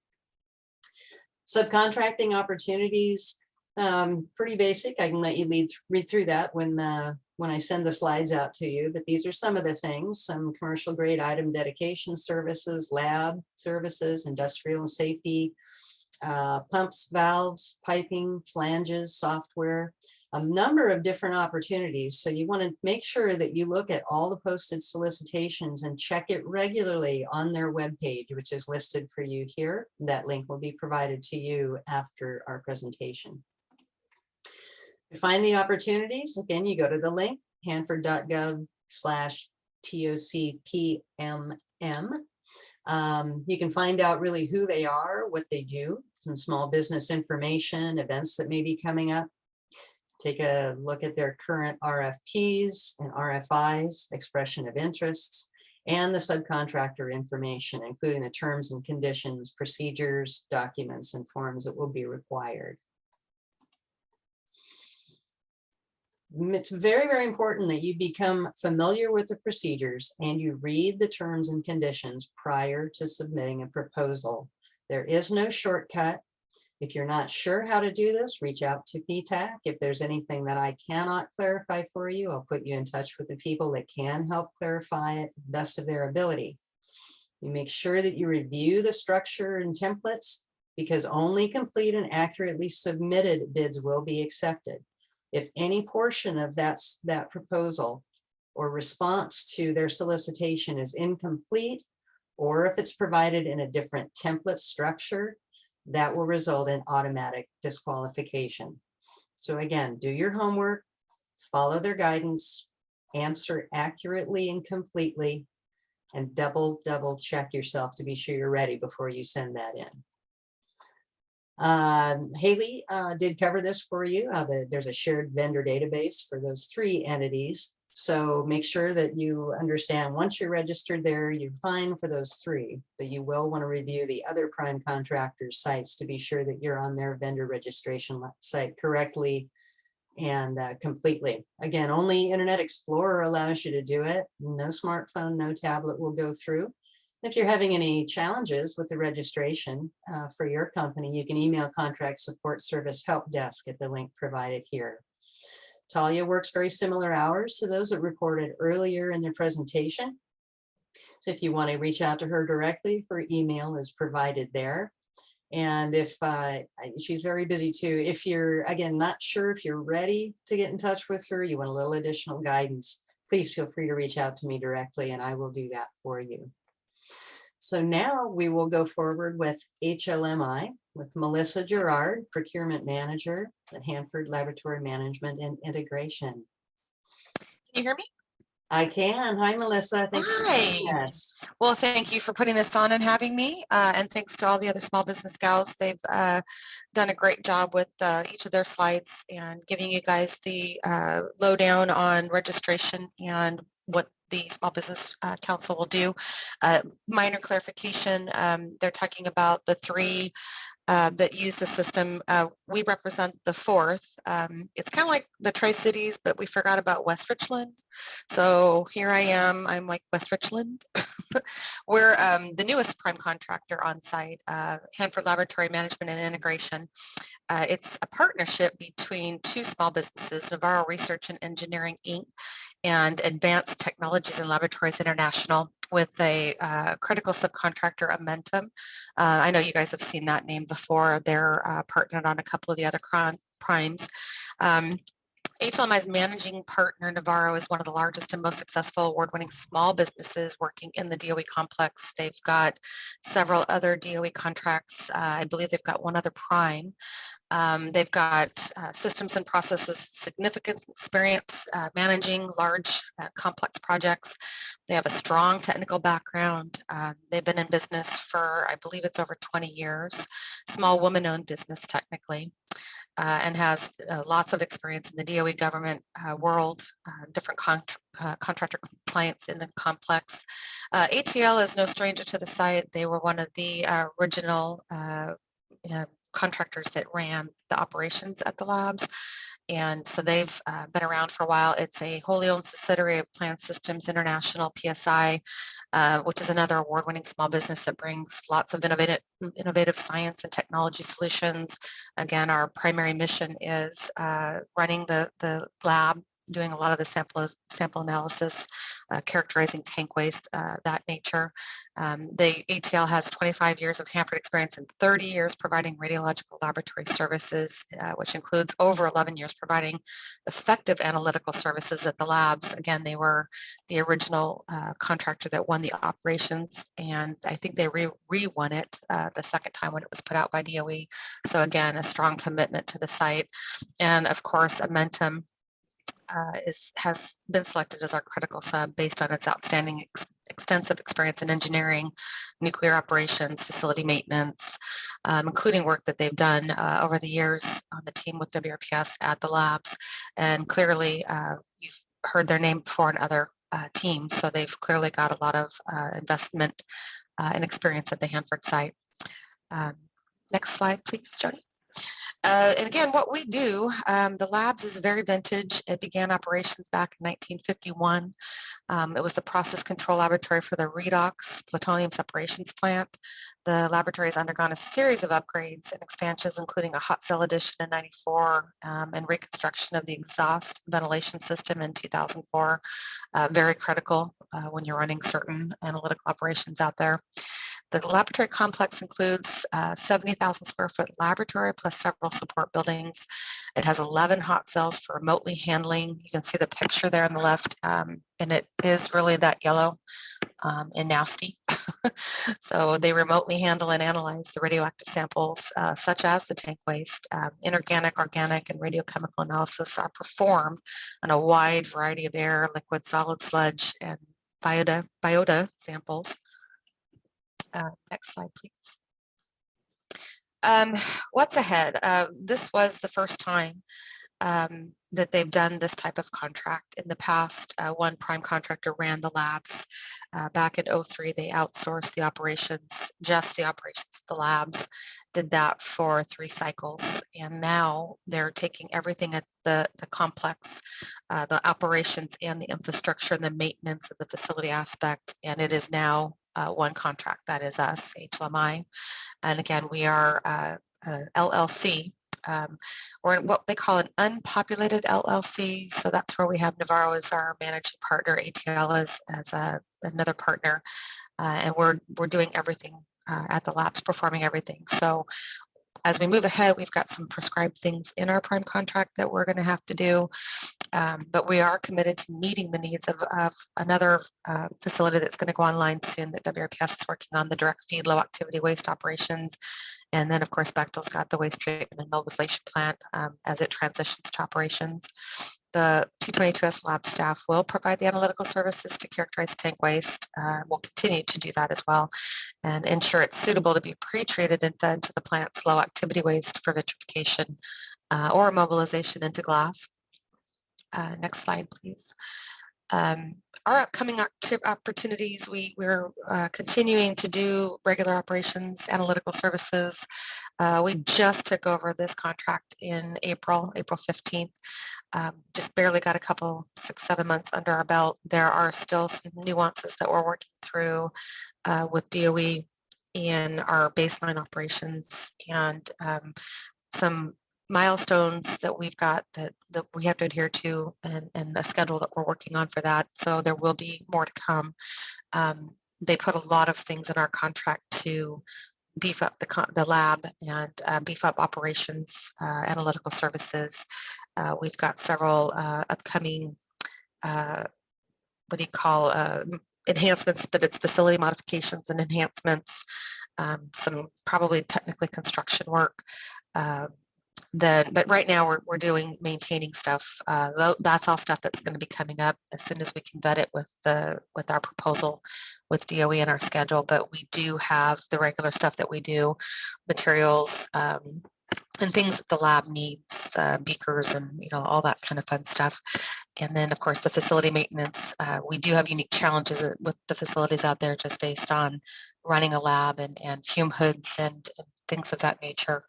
Subcontracting opportunities, pretty basic. I can let you read through that when I send the slides out to you, but these are some of the things: some commercial grade item dedication services, lab services, industrial and safety, pumps, valves, piping, flanges, software, a number of different opportunities. So you want to make sure that you look at all the posted solicitations and check it regularly on their webpage, which is listed for you here. That link will be provided to you after our presentation. To find the opportunities, again, you go to the link, hanford.gov/TOCPMM. You can find out really who they are, what they do, some small business information, events that may be coming up. Take a look at their current RFPs and RFIs, expression of interests, and the subcontractor information, including the terms and conditions, procedures, documents, and forms that will be required. It's very, very important that you become familiar with the procedures and you read the terms and conditions prior to submitting a proposal. There is no shortcut. If you're not sure how to do this, reach out to PTAC. If there's anything that I cannot clarify for you, I'll put you in touch with the people that can help clarify it to the best of their ability. You make sure that you review the structure and templates, because only complete and accurately submitted bids will be accepted. If any portion of that proposal or response to their solicitation is incomplete, or if it's provided in a different template structure, that will result in automatic disqualification. So again, do your homework, follow their guidance, answer accurately and completely, and double check yourself to be sure you're ready before you send that in. Haley did cover this for you. There's a shared vendor database for those 3 entities. So make sure that you understand once you're registered there, you're fine for those 3, but you will want to review the other prime contractors' sites to be sure that you're on their vendor registration site correctly and completely. Again, only Internet Explorer allows you to do it. No smartphone, no tablet will go through. If you're having any challenges with the registration for your company, you can email Contract Support Service Help Desk at the link provided here. Talia works very similar hours to those that reported earlier in their presentation. So if you want to reach out to her directly, her email is provided there. And if she's very busy too, if you're, again, not sure if you're ready to get in touch with her, you want a little additional guidance, please feel free to reach out to me directly and I will do that for you. So now we will go forward with HLMI with Melissa Gerard, Procurement Manager at Hanford Laboratory Management and Integration. Can you hear me? I can. Hi, Melissa. Thanks for joining Hi. us. Well, thank you for putting this on and having me. And thanks to all the other small business gals. They've done a great job with each of their slides and giving you guys the lowdown on registration and what the Small Business Council will do. Minor clarification, they're talking about the three that use the system. We represent the fourth. It's kind of like the Tri-Cities, but we forgot about West Richland. So here I am, I'm like West Richland. We're the newest prime contractor on site, Hanford Laboratory Management and Integration. It's a partnership between two small businesses, Navarro Research and Engineering, Inc. and Advanced Technologies and Laboratories International, with a critical subcontractor, Amentum. I know you guys have seen that name before. They're partnered on a couple of the other primes. HLMI's managing partner, Navarro, is one of the largest and most successful award-winning small businesses working in the DOE complex. They've got several other DOE contracts. I believe they've got one other prime. They've got systems and processes, significant experience managing large, complex projects. They have a strong technical background. They've been in business for, I believe it's over 20 years, small woman-owned business technically. And has lots of experience in the DOE government world, different contractor clients in the complex. ATL is no stranger to the site. They were one of the original contractors that ran the operations at the labs. And so they've been around for a while. It's a wholly owned subsidiary of Plan Systems International, PSI, which is another award-winning small business that brings lots of innovative science and technology solutions. Again, our primary mission is running the lab, doing a lot of the sample analysis, characterizing tank waste, that nature. The ATL has 25 years of Hanford experience and 30 years providing radiological laboratory services, which includes over 11 years providing effective analytical services at the labs. Again, they were the original contractor that won the operations, and I think they re-won it the second time when it was put out by DOE. So again, a strong commitment to the site. And of course, Amentum has been selected as our critical sub based on its outstanding extensive experience in engineering, nuclear operations, facility maintenance, including work that they've done over the years on the team with WRPS at the labs. And clearly, you've heard their name before in other teams, so they've clearly got a lot of investment and experience at the Hanford site. Next slide, please, Jody. And again, what we do, the labs is very vintage. It began operations back in 1951. It was the process control laboratory for the redox plutonium separations plant. The laboratory has undergone a series of upgrades and expansions, including a hot cell addition in '94 and reconstruction of the exhaust ventilation system in 2004. Very critical when you're running certain analytical operations out there. The laboratory complex includes 70,000 square foot laboratory plus several support buildings. It has 11 hot cells for remotely handling. You can see the picture there on the left, and it is really that yellow and nasty. So they remotely handle and analyze the radioactive samples, such as the tank waste. Inorganic, organic, and radiochemical analysis are performed on a wide variety of air, liquid, solid, sludge, and biota samples. Next slide, please. What's ahead? This was the first time that they've done this type of contract. In the past, one prime contractor ran the labs. Back in '03, they outsourced the operations, just the operations of the labs, did that for 3 cycles. And now they're taking everything at the complex, the operations and the infrastructure and the maintenance of the facility aspect. And it is now one contract, that is us, HLMI. And again, we are LLC. We're in what they call an unpopulated LLC. So that's where we have Navarro as our managing partner, ATL as another partner. And we're doing everything at the labs, performing everything. So As we move ahead, we've got some prescribed things in our prime contract that we're going to have to do. But we are committed to meeting the needs of another facility that's going to go online soon that WRPS is working on, the direct feed low activity waste operations. And then, of course, Bechtel's got the waste treatment and mobilization plant as it transitions to operations. The 222S lab staff will provide the analytical services to characterize tank waste. We'll continue to do that as well and ensure it's suitable to be pre-treated and fed to the plant's low activity waste for vitrification or mobilization into glass. Next slide, please. Our upcoming opportunities, we're continuing to do regular operations, analytical services. We just took over this contract in April 15th. Just barely got a couple, 6-7 months under our belt. There are still some nuances that we're working through with DOE in our baseline operations and some milestones that we've got that we have to adhere to and a schedule that we're working on for that. So there will be more to come. They put a lot of things in our contract to beef up the lab and beef up operations, analytical services. We've got several upcoming, enhancements, but it's facility modifications and enhancements, some probably technically construction work. But right now we're doing maintaining stuff. That's all stuff that's going to be coming up as soon as we can vet it with our proposal with DOE and our schedule. But we do have the regular stuff that we do, materials and things that the lab needs, beakers and all that kind of fun stuff. And then of course the facility maintenance. We do have unique challenges with the facilities out there just based on running a lab and fume hoods and things of that nature,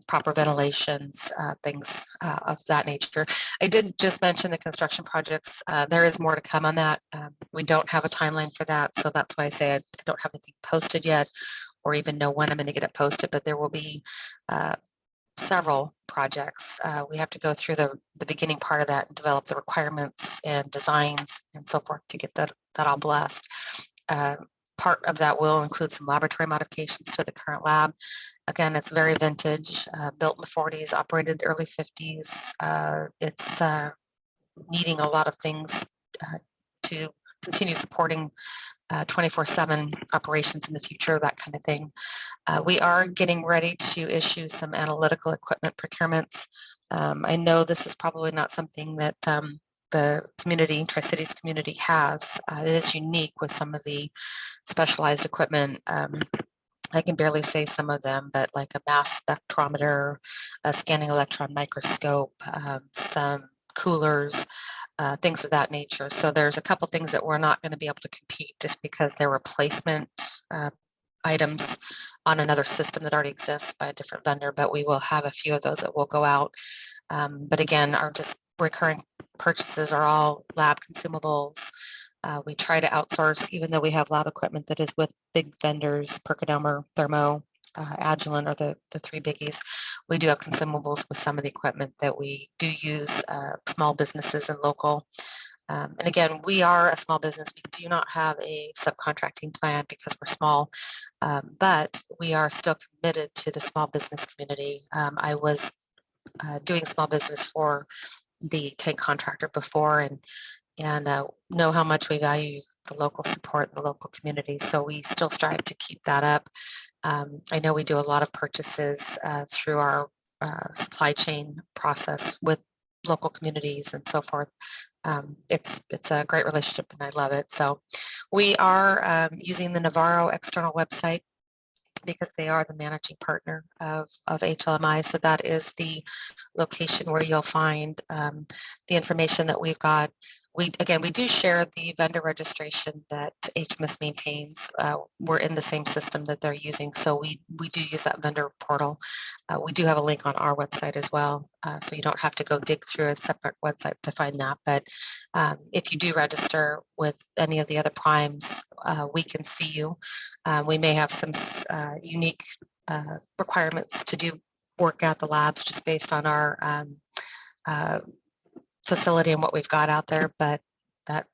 proper ventilations, things of that nature. I did just mention the construction projects. There is more to come on that. We don't have a timeline for that. So that's why I say I don't have anything posted yet or even know when I'm going to get it posted, but there will be several projects. We have to go through the beginning part of that and develop the requirements and designs and so forth to get that all blessed. Part of that will include some laboratory modifications to the current lab. Again, it's very vintage, built in the 40s, operated early 50s. It's needing a lot of things to continue supporting 24/7 operations in the future, that kind of thing. We are getting ready to issue some analytical equipment procurements. I know this is probably not something that the community, Tri-Cities community has. It is unique with some of the specialized equipment. I can barely say some of them, but like a mass spectrometer, a scanning electron microscope, some coolers, things of that nature. So there's a couple things that we're not going to be able to compete just because they're replacement items on another system that already exists by a different vendor, but we will have a few of those that will go out. But again, our just recurring purchases are all lab consumables. We try to outsource, even though we have lab equipment that is with big vendors, PerkinElmer, Thermo, Agilent are the three biggies. We do have consumables with some of the equipment that we do use, small businesses and local. And again, we are a small business. We do not have a subcontracting plan because we're small, but we are still committed to the small business community. I was doing small business for the tank contractor before and know how much we value the local support, the local community. So we still strive to keep that up. I know we do a lot of purchases through our supply chain process with local communities and so forth. It's a great relationship and I love it. So we are using the Navarro external website because they are the managing partner of HLMI. So that is the location where you'll find the information that we've got. We do share the vendor registration that HMIS maintains. We're in the same system that they're using. So we do use that vendor portal. We do have a link on our website as well. So you don't have to go dig through a separate website to find that. But if you do register with any of the other primes, we can see you. We may have some unique requirements to do work at the labs just based on our facility and what we've got out there, but that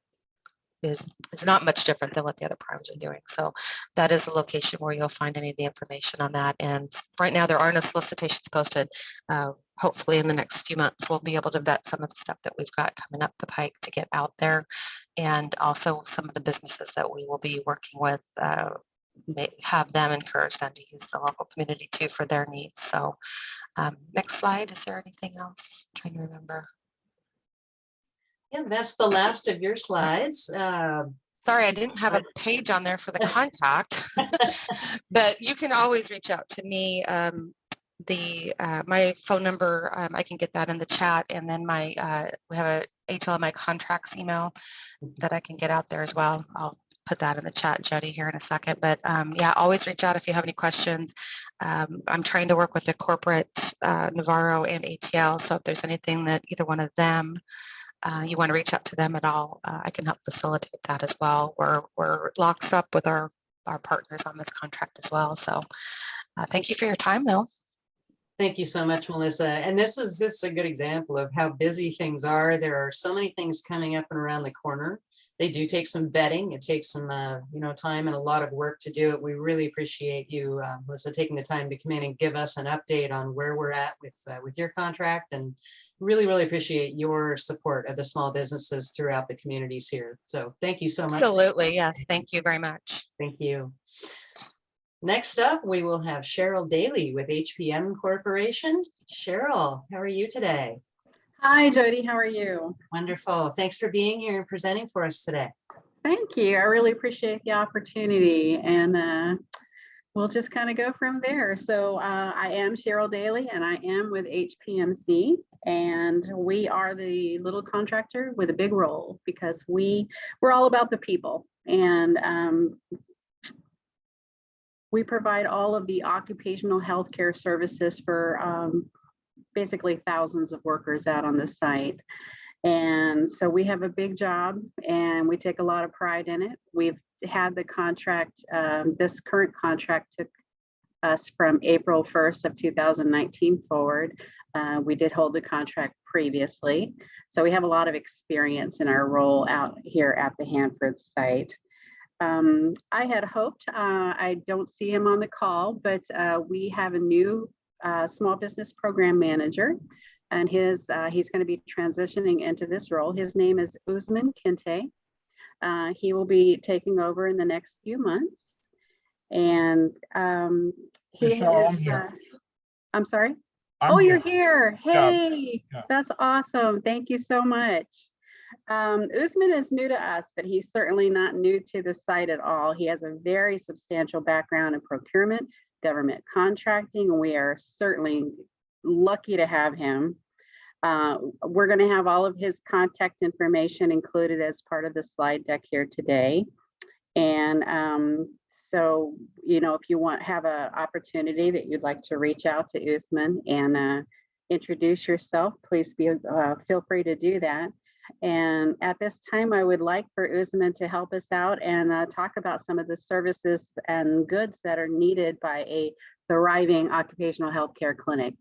is not much different than what the other primes are doing. So that is the location where you'll find any of the information on that. And right now there are no solicitations posted. Hopefully in the next few months, we'll be able to vet some of the stuff that we've got coming up the pike to get out there. And also some of the businesses that we will be working with, have them encourage them to use the local community too for their needs. So next slide, is there anything else? I'm trying to remember. Yeah, that's the last of your slides. Sorry, I didn't have a page on there for the contact, but you can always reach out to me. My phone number, I can get that in the chat, and then we have a HLMI contracts email that I can get out there as well. I'll put that in the chat, Jody, here in a second. But yeah, always reach out if you have any questions. I'm trying to work with the corporate Navarro and ATL, so if there's anything that either one of them you want to reach out to them at all, I can help facilitate that as well. We're locked up with our partners on this contract as well. So thank you for your time, though. Thank you so much, Melissa. And this is a good example of how busy things are. There are so many things coming up and around the corner. They do take some vetting. It takes some time and a lot of work to do it. We really appreciate you, Melissa, taking the time to come in and give us an update on where we're at with your contract, and really, really appreciate your support of the small businesses throughout the communities here. So thank you so much. Absolutely. Yes. Thank you very much. Thank you. Next up, we will have Cheryl Daly with HPM Corporation. Cheryl, how are you today? Hi, Jody. How are you? Wonderful. Thanks for being here and presenting for us today. Thank you. I really appreciate the opportunity, and we'll just kind of go from there. So I am Cheryl Daly, and I am with HPMC, and we are the little contractor with a big role because we're all about the people, and we provide all of the occupational health care services for basically thousands of workers out on the site. And so we have a big job and we take a lot of pride in it. We've had the contract, this current contract took us from April 1st of 2019 forward. We did hold the contract previously. So we have a lot of experience in our role out here at the Hanford site. I had hoped, I don't see him on the call, but we have a new small business program manager, and he's going to be transitioning into this role. His name is Usman Kinte. He will be taking over in the next few months, and I'm here. I'm sorry. I'm You're here. here. Hey, Yeah. That's awesome. Thank you so much. Usman is new to us, but he's certainly not new to the site at all. He has a very substantial background in procurement, government contracting, and we are certainly lucky to have him. We're going to have all of his contact information included as part of the slide deck here today. And so, if you have an opportunity that you'd like to reach out to Usman and introduce yourself, please feel free to do that. And at this time, I would like for Usman to help us out and talk about some of the services and goods that are needed by a thriving occupational health care clinic.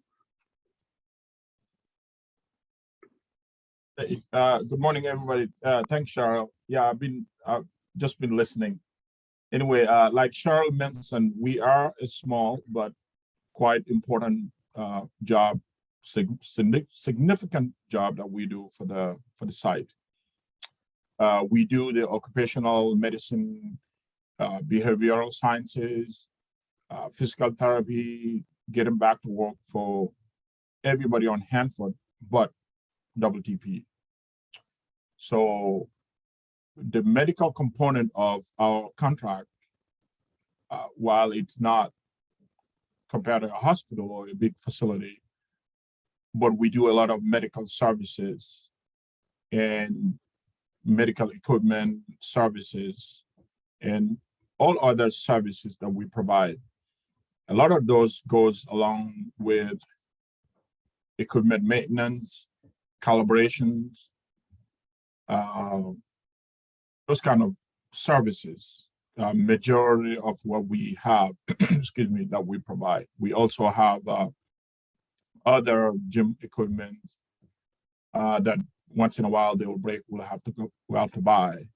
Good morning, everybody. Thanks, Cheryl. Yeah, I've just been listening. Anyway, like Cheryl mentioned, we are a small but quite important job, significant job that we do for the site. We do the occupational medicine, behavioral sciences, physical therapy, getting back to work for everybody on Hanford, but WTP. So the medical component of our contract, while it's not compared to a hospital or a big facility, but we do a lot of medical services and medical equipment services and all other services that we provide. A lot of those goes along with equipment maintenance, calibrations, those kind of services. Majority of what we have, excuse me, that we provide. We also have other gym equipment that once in a while they will break, we'll have to buy.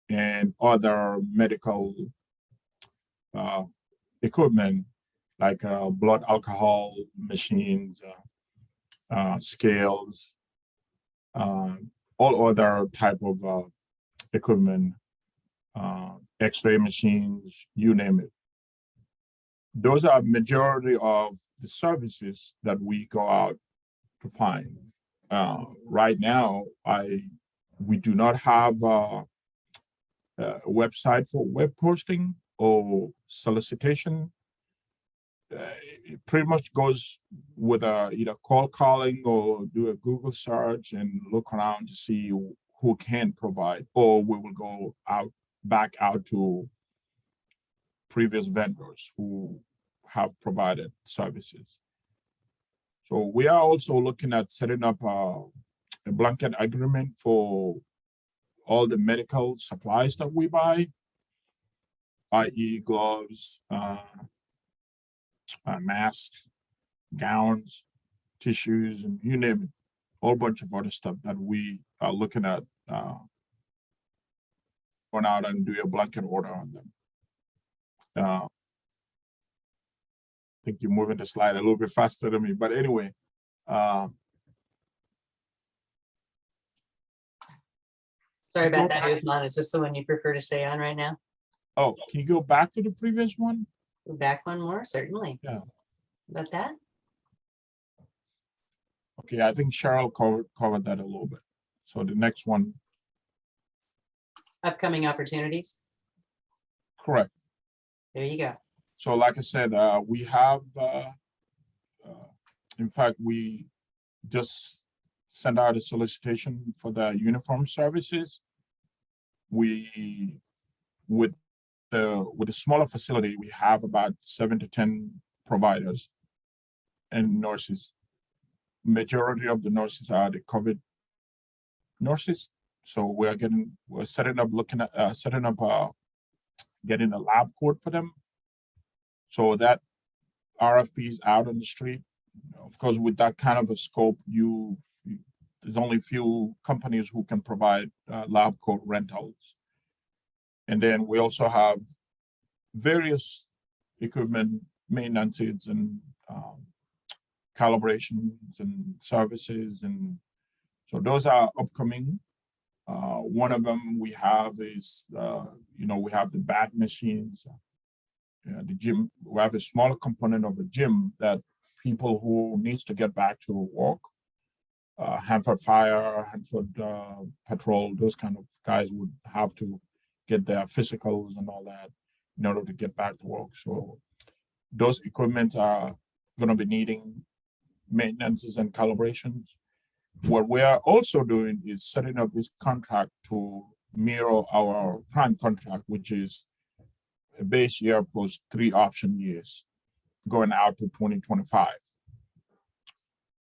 and other medical equipment like blood alcohol machines, scales, all other type of equipment, X-ray machines, you name it. Those are majority of the services that we go out to find. Right now, we do not have a website for web posting or solicitation. It pretty much goes with either calling or do a Google search and look around to see who can provide, or we will go back out to previous vendors who have provided services. So we are also looking at setting up a blanket agreement for all the medical supplies that we buy, i.e. gloves, masks, gowns, tissues, and you name it, a whole bunch of other stuff that we are looking at going out and do a blanket order on them. I think you're moving the slide a little bit faster than me, but anyway. Sorry about that, Usman. Is this the one you prefer to stay on right now? Oh, can you go back to the previous one? Go back one more, certainly. Yeah. About that? Okay, I think Cheryl covered that a little bit. So the next one. Upcoming opportunities. Correct. There you go. So like I said, we have, in fact, we just sent out a solicitation for the uniform services. With the smaller facility, we have about 7 to 10 providers and nurses. Majority of the nurses are the COVID nurses. So we're setting up, getting a lab coat for them. So that RFP is out on the street. Of course, with that kind of a scope, there's only few companies who can provide lab coat rentals. And then we also have various equipment maintenances and calibrations and services. And so those are upcoming. One of them we have is, we have the bat machines. The gym, we have a smaller component of the gym that people who needs to get back to work, Hanford Fire, Hanford Patrol, those kind of guys would have to get their physicals and all that in order to get back to work. So those equipment are going to be needing maintenances and calibrations. What we are also doing is setting up this contract to mirror our prime contract, which is a base year plus 3 option years going out to 2025.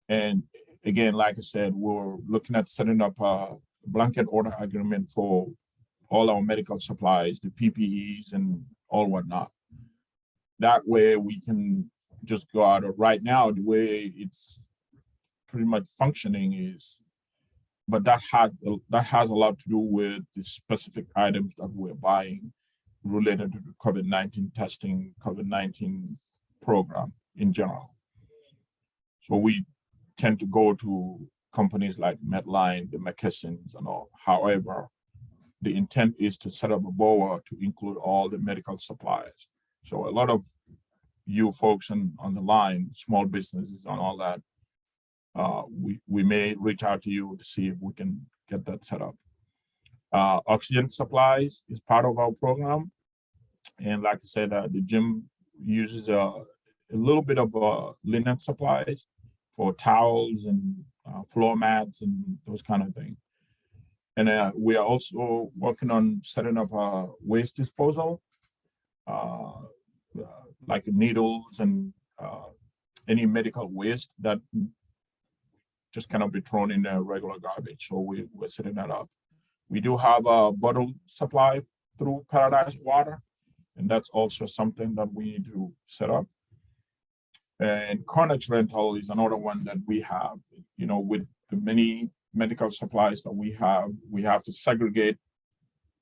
And again, like I said, we're looking at setting up a blanket order agreement for all our medical supplies, the PPEs and all whatnot. That way we can just go out. Right now, the way it's pretty much functioning is, but that has a lot to do with the specific items that we're buying related to the COVID-19 testing, COVID-19 program in general. So we tend to go to companies like Medline, the McKessons and all. However, the intent is to set up a BOA to include all the medical supplies. So a lot of you folks on the line, small businesses and all that, we may reach out to you to see if we can get that set up. Oxygen supplies is part of our program. And like I said, the gym uses a little bit of linen supplies for towels and floor mats and those kind of things. And we are also working on setting up a waste disposal, like needles and any medical waste that just cannot be thrown in the regular garbage. So we're setting that up. We do have a bottle supply through Paradise Water, and that's also something that we need to set up. And Carnage Rental is another one that we have. With the many medical supplies that we have to segregate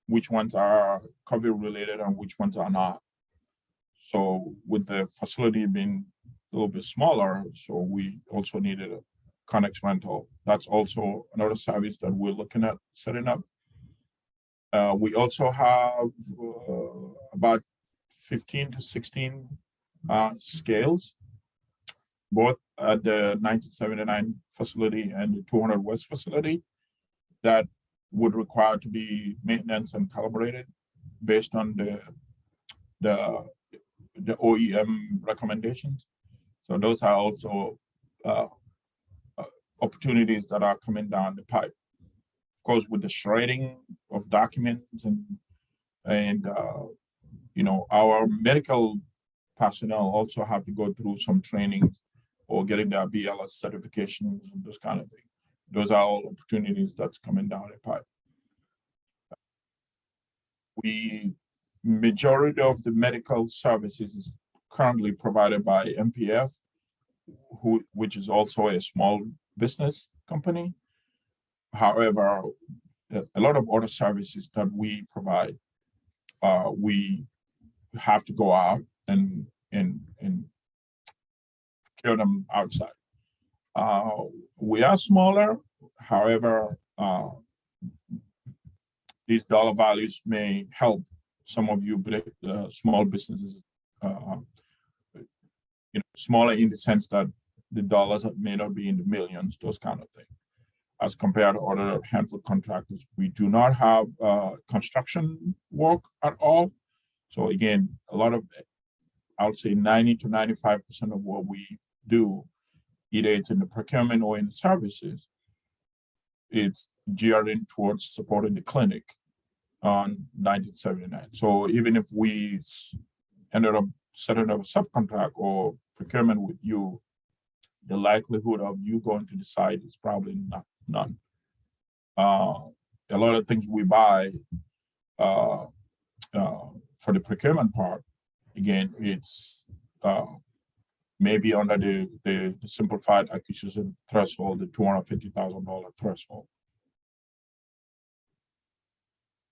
which ones are COVID related and which ones are not. So with the facility being a little bit smaller, so we also needed a Connex rental. That's also another service that we're looking at setting up. We also have about 15 to 16 scales, both at the 1979 facility and the 200 West facility, that would require to be maintenance and calibrated based on the OEM recommendations. So those are also opportunities that are coming down the pipe. Of course, with the shredding of documents and you know, our medical personnel also have to go through some training or getting their BLS certifications and those kind of things. Those are all opportunities that's coming down the pipe. Majority of the medical services is currently provided by MPF, which is also a small business company. However, a lot of other services that we provide, we have to go out and procure them outside. We are smaller, however, these dollar values may help some of you small businesses, you know, smaller in the sense that the dollars may not be in the millions, those kind of things. As compared to other Hanford contractors, we do not have construction work at all. So again, a lot of, I would say 90 to 95% of what we do, either it's in the procurement or in the services, it's geared in towards supporting the clinic on 1979. So even if we ended up setting up a subcontract or procurement with you, the likelihood of you going to the site is probably none. A lot of things we buy for the procurement part, again, it's maybe under the simplified acquisition threshold, the $250,000 threshold.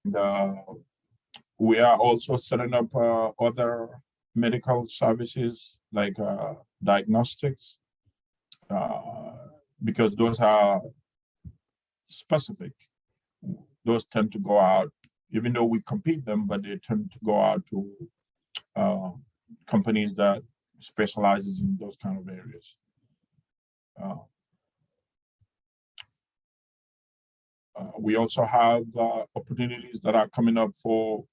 And we are also setting up other medical services like diagnostics, because those are specific. Those tend to go out, even though we compete them, but they tend to go out to companies that specializes in those kind of areas. We also have opportunities that are coming up for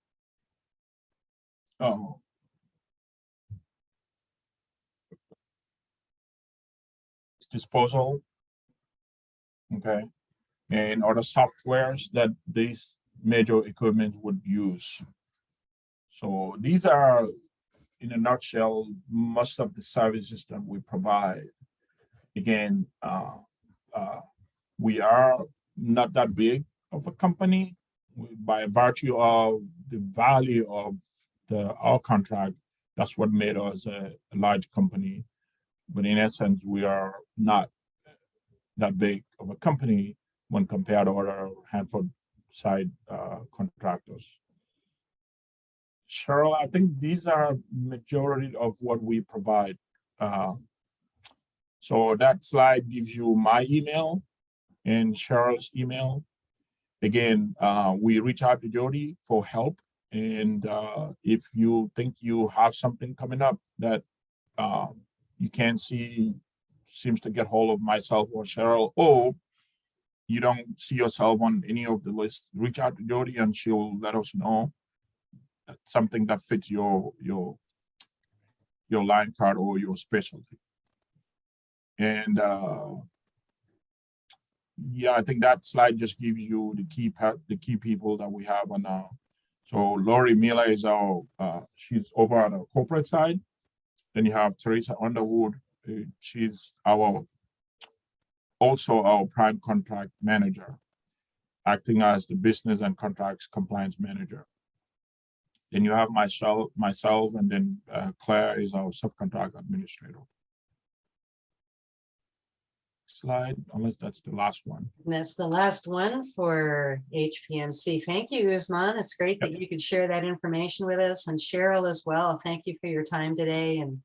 disposal, okay, and other softwares that these major equipment would use. So these are, in a nutshell, most of the services that we provide. Again, we are not that big of a company. By virtue of the value of our contract, that's what made us a large company. But in essence, we are not that big of a company when compared to other Hanford side contractors. Cheryl, I think these are majority of what we provide. So that slide gives you my email and Cheryl's email. Again, we reach out to Jody for help. And if you think you have something coming up that you can't see, seems to get hold of myself or Cheryl, or you don't see yourself on any of the lists, reach out to Jody and she'll let us know something that fits your line card or your specialty. And yeah, I think that slide just gives you the key people that we have on now. So Lori Miller is our she's over on the corporate side. Then you have Teresa Underwood. She's also our prime contract manager, acting as the business and contracts compliance manager. Then you have myself, and then Claire is our subcontract administrator. slide, unless that's the last one. And that's the last one for HPMC. Thank you, Usman. It's great that you could share that information with us, and Cheryl as well. Thank you for your time today and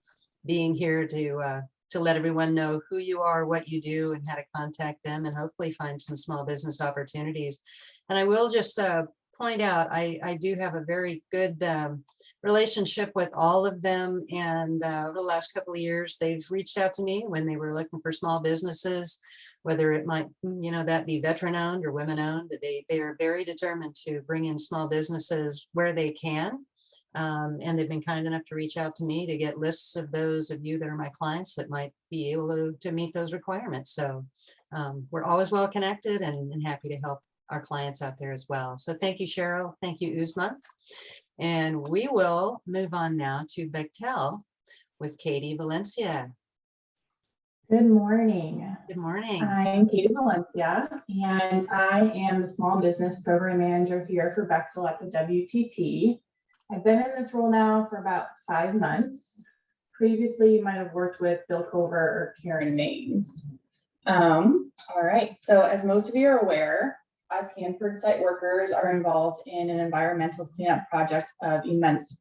being here to let everyone know who you are, what you do, and how to contact them, and hopefully find some small business opportunities. And I will just point out, I do have a very good relationship with all of them. And over the last couple of years, they've reached out to me when they were looking for small businesses, whether it might, that be veteran owned or women owned. They are very determined to bring in small businesses where they can. And they've been kind enough to reach out to me to get lists of those of you that are my clients that might be able to meet those requirements. So we're always well connected and happy to help our clients out there as well. So thank you, Cheryl. Thank you, Usman. And we will move on now to Bechtel with Katie Valencia. Good morning. Good morning. I'm Katie Valencia, and I am the Small Business Program Manager here for Bechtel at the WTP. I've been in this role now for about 5 months. Previously, you might have worked with Bill Cover or Karen Names. All right, so as most of you are aware, us Hanford site workers are involved in an environmental cleanup project of immense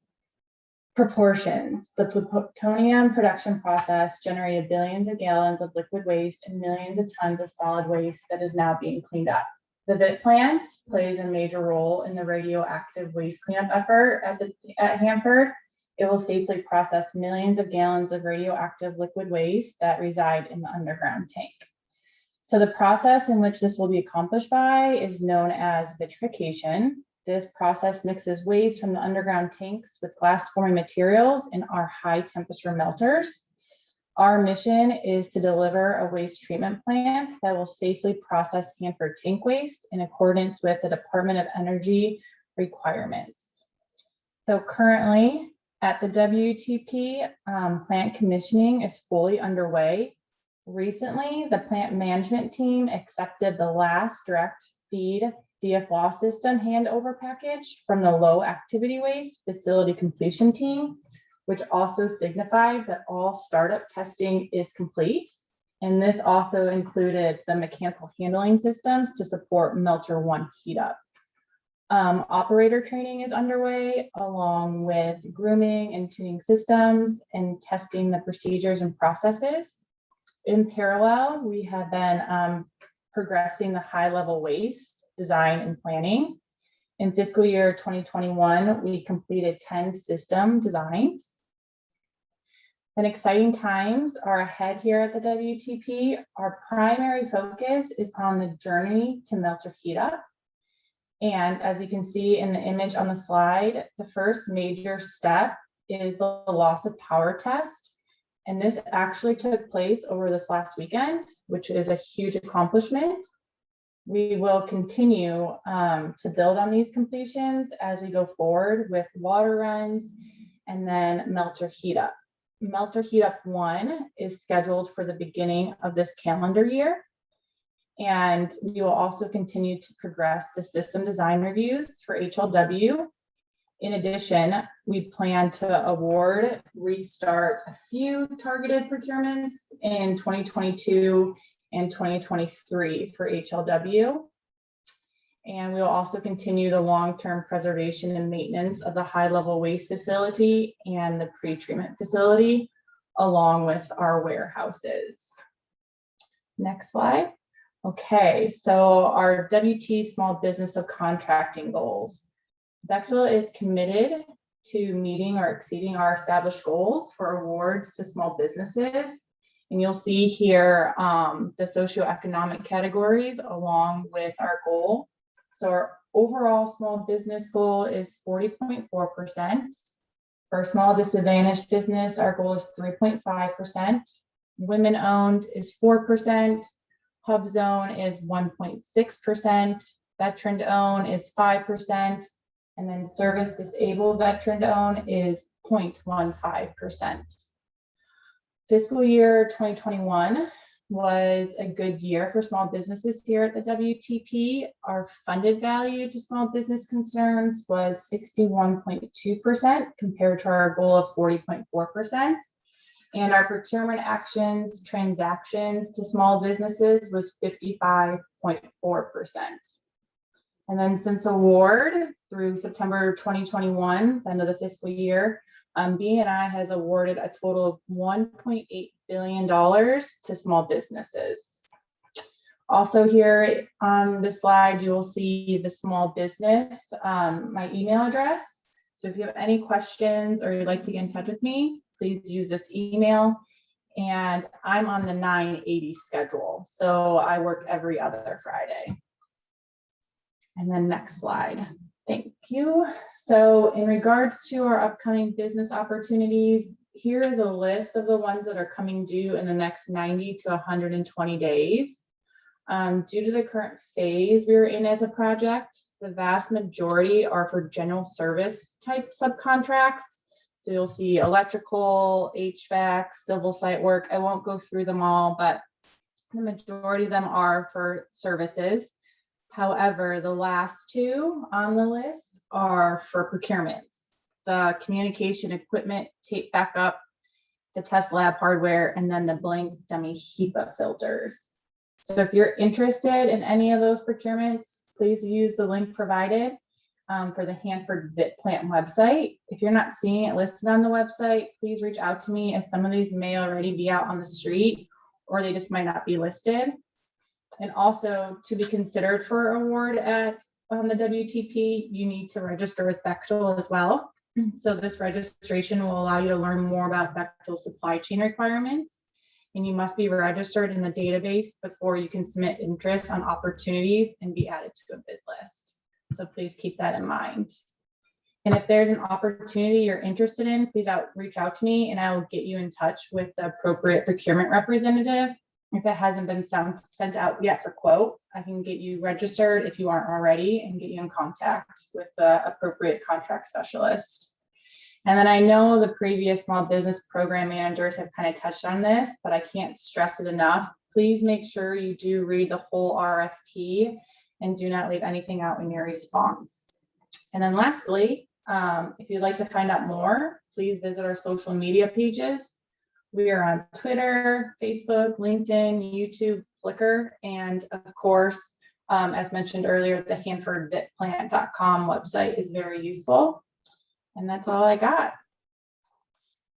proportions. The plutonium production process generated billions of gallons of liquid waste and millions of tons of solid waste that is now being cleaned up. The VIT plant plays a major role in the radioactive waste cleanup effort at Hanford. It will safely process millions of gallons of radioactive liquid waste that reside in the underground tank. So the process in which this will be accomplished by is known as vitrification. This process mixes waste from the underground tanks with glass forming materials in our high temperature melters. Our mission is to deliver a waste treatment plant that will safely process Hanford tank waste in accordance with the Department of Energy requirements. So currently at the WTP, plant commissioning is fully underway. Recently, the plant management team accepted the last direct feed DFLAW system handover package from the low activity waste facility completion team, which also signified that all startup testing is complete. And this also included the mechanical handling systems to support Melter 1 heat up. Operator training is underway, along with grooming and tuning systems and testing the procedures and processes. In parallel, we have been progressing the high-level waste design and planning. In fiscal year 2021, we completed 10 system designs. And exciting times are ahead here at the WTP. Our primary focus is on the journey to melter heat up. And as you can see in the image on the slide, the first major step is the loss of power test. And this actually took place over this last weekend, which is a huge accomplishment. We will continue to build on these completions as we go forward with water runs and then melter heat up. Melter heat up 1 is scheduled for the beginning of this calendar year. And we will also continue to progress the system design reviews for HLW. In addition, we plan to restart a few targeted procurements in 2022 and 2023 for HLW. And we will also continue the long-term preservation and maintenance of the high-level waste facility and the pre-treatment facility, along with our warehouses. Next slide. Okay, so our WT small business subcontracting goals. Bechtel is committed to meeting or exceeding our established goals for awards to small businesses. And you'll see here the socioeconomic categories along with our goal. So our overall small business goal is 40.4%. For small disadvantaged business, our goal is 3.5%. Women owned is 4%. Hub zone is 1.6%. Veteran owned is 5%. And then service disabled veteran owned is 0.15%. Fiscal year 2021 was a good year for small businesses here at the WTP. Our funded value to small business concerns was 61.2% compared to our goal of 40.4%. And our procurement actions transactions to small businesses was 55.4%. And then since award through September 2021, the end of the fiscal year, BNI has awarded a total of $1.8 billion to small businesses. Also here on this slide, you will see the small business, my email address. So if you have any questions or you'd like to get in touch with me, please use this email. And I'm on the 9/80 schedule. So I work every other Friday. And then next slide. Thank you. So in regards to our upcoming business opportunities, here is a list of the ones that are coming due in the next 90 to 120 days. Due to the current phase we're in as a project, the vast majority are for general service type subcontracts. So you'll see electrical, HVAC, civil site work. I won't go through them all, but the majority of them are for services. However, the last two on the list are for procurements. The communication equipment, tape backup, the test lab hardware, and then the blank dummy HEPA filters. So if you're interested in any of those procurements, please use the link provided for the Hanford VIT plant website. If you're not seeing it listed on the website, please reach out to me, as some of these may already be out on the street or they just might not be listed. And also, to be considered for award at the WTP, you need to register with Bechtel as well. So this registration will allow you to learn more about Bechtel's supply chain requirements. And you must be registered in the database before you can submit interest on opportunities and be added to a bid list. So please keep that in mind. And if there's an opportunity you're interested in, please reach out to me and I will get you in touch with the appropriate procurement representative. If it hasn't been sent out yet for quote, I can get you registered if you aren't already and get you in contact with the appropriate contract specialist. And then I know the previous small business program managers have kind of touched on this, but I can't stress it enough. Please make sure you do read the whole RFP and do not leave anything out in your response. And then lastly, if you'd like to find out more, please visit our social media pages. We are on Twitter, Facebook, LinkedIn, YouTube, Flickr, and of course, as mentioned earlier, the HanfordVitPlant.com website is very useful. And that's all I got.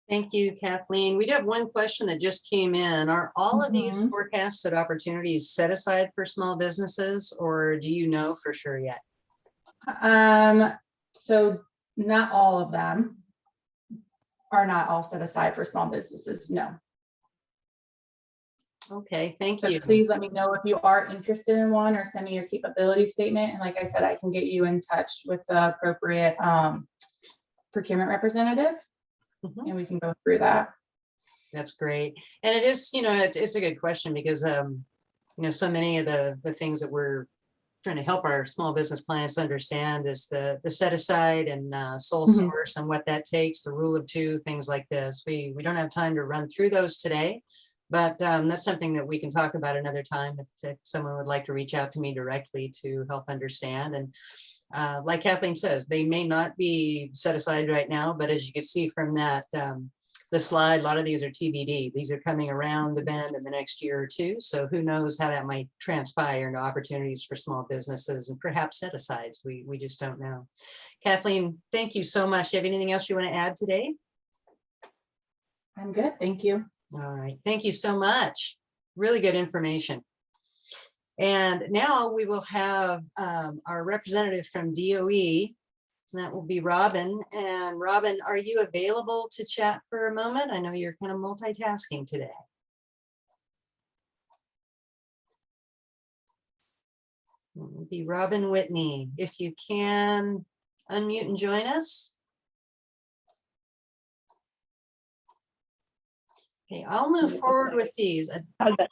Thank you, Kathleen. We do have one question that just came in. Are all of these forecasted opportunities set aside for small businesses, or do you know for sure yet? So not all of them are not all set aside for small businesses, no. Okay, thank So you. please let me know if you are interested in one, or send me your capability statement. And like I said, I can get you in touch with the appropriate procurement representative, and we can go through that. That's great. And it is, it's a good question because, so many of the things that we're trying to help our small business clients understand is the set aside and sole source and what that takes, the rule of two, things like this. We don't have time to run through those today, but that's something that we can talk about another time if someone would like to reach out to me directly to help understand. And like Kathleen says, they may not be set aside right now, but as you can see from that, the slide, a lot of these are TBD. These are coming around the bend in the next year or two. So who knows how that might transpire into opportunities for small businesses and perhaps set asides. We just don't know. Kathleen, thank you so much. Do you have anything else you want to add today? I'm good, thank you. All right, thank you so much. Really good information. And now we will have our representative from DOE. That will be Robin. And Robin, are you available to chat for a moment? I know you're kind of multitasking today. It will be Robin Whitney. If you can unmute and join us. Okay, I'll move forward with these. How's that?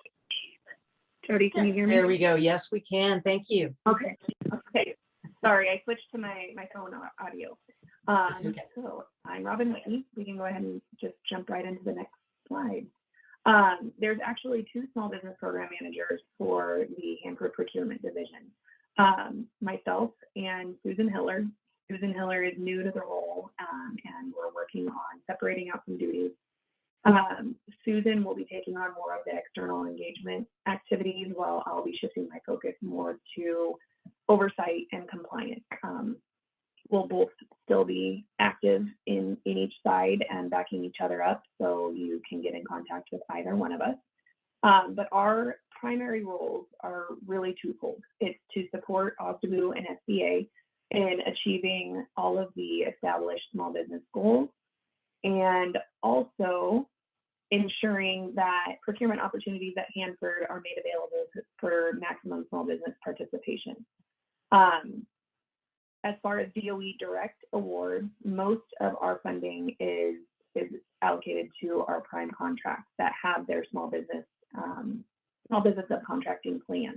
Jody, can you hear me? There we go. Yes, we can. Thank you. Okay. Okay. Sorry, I switched to my phone audio. Okay. So I'm Robin Whitney. We can go ahead and just jump right into the next slide. There's actually two small business program managers for the Hanford procurement division. Myself and Susan Hiller. Susan Hiller is new to the role, and we're working on separating out some duties Susan will be taking on more of the external engagement activities, while I'll be shifting my focus more to oversight and compliance. We'll both still be active in each side and backing each other up, so you can get in contact with either one of us. But our primary roles are really twofold. It's to support OSDBU and SBA in achieving all of the established small business goals, and also ensuring that procurement opportunities at Hanford are made available for maximum small business participation. As far as DOE direct awards, most of our funding is allocated to our prime contracts that have their small business subcontracting plan.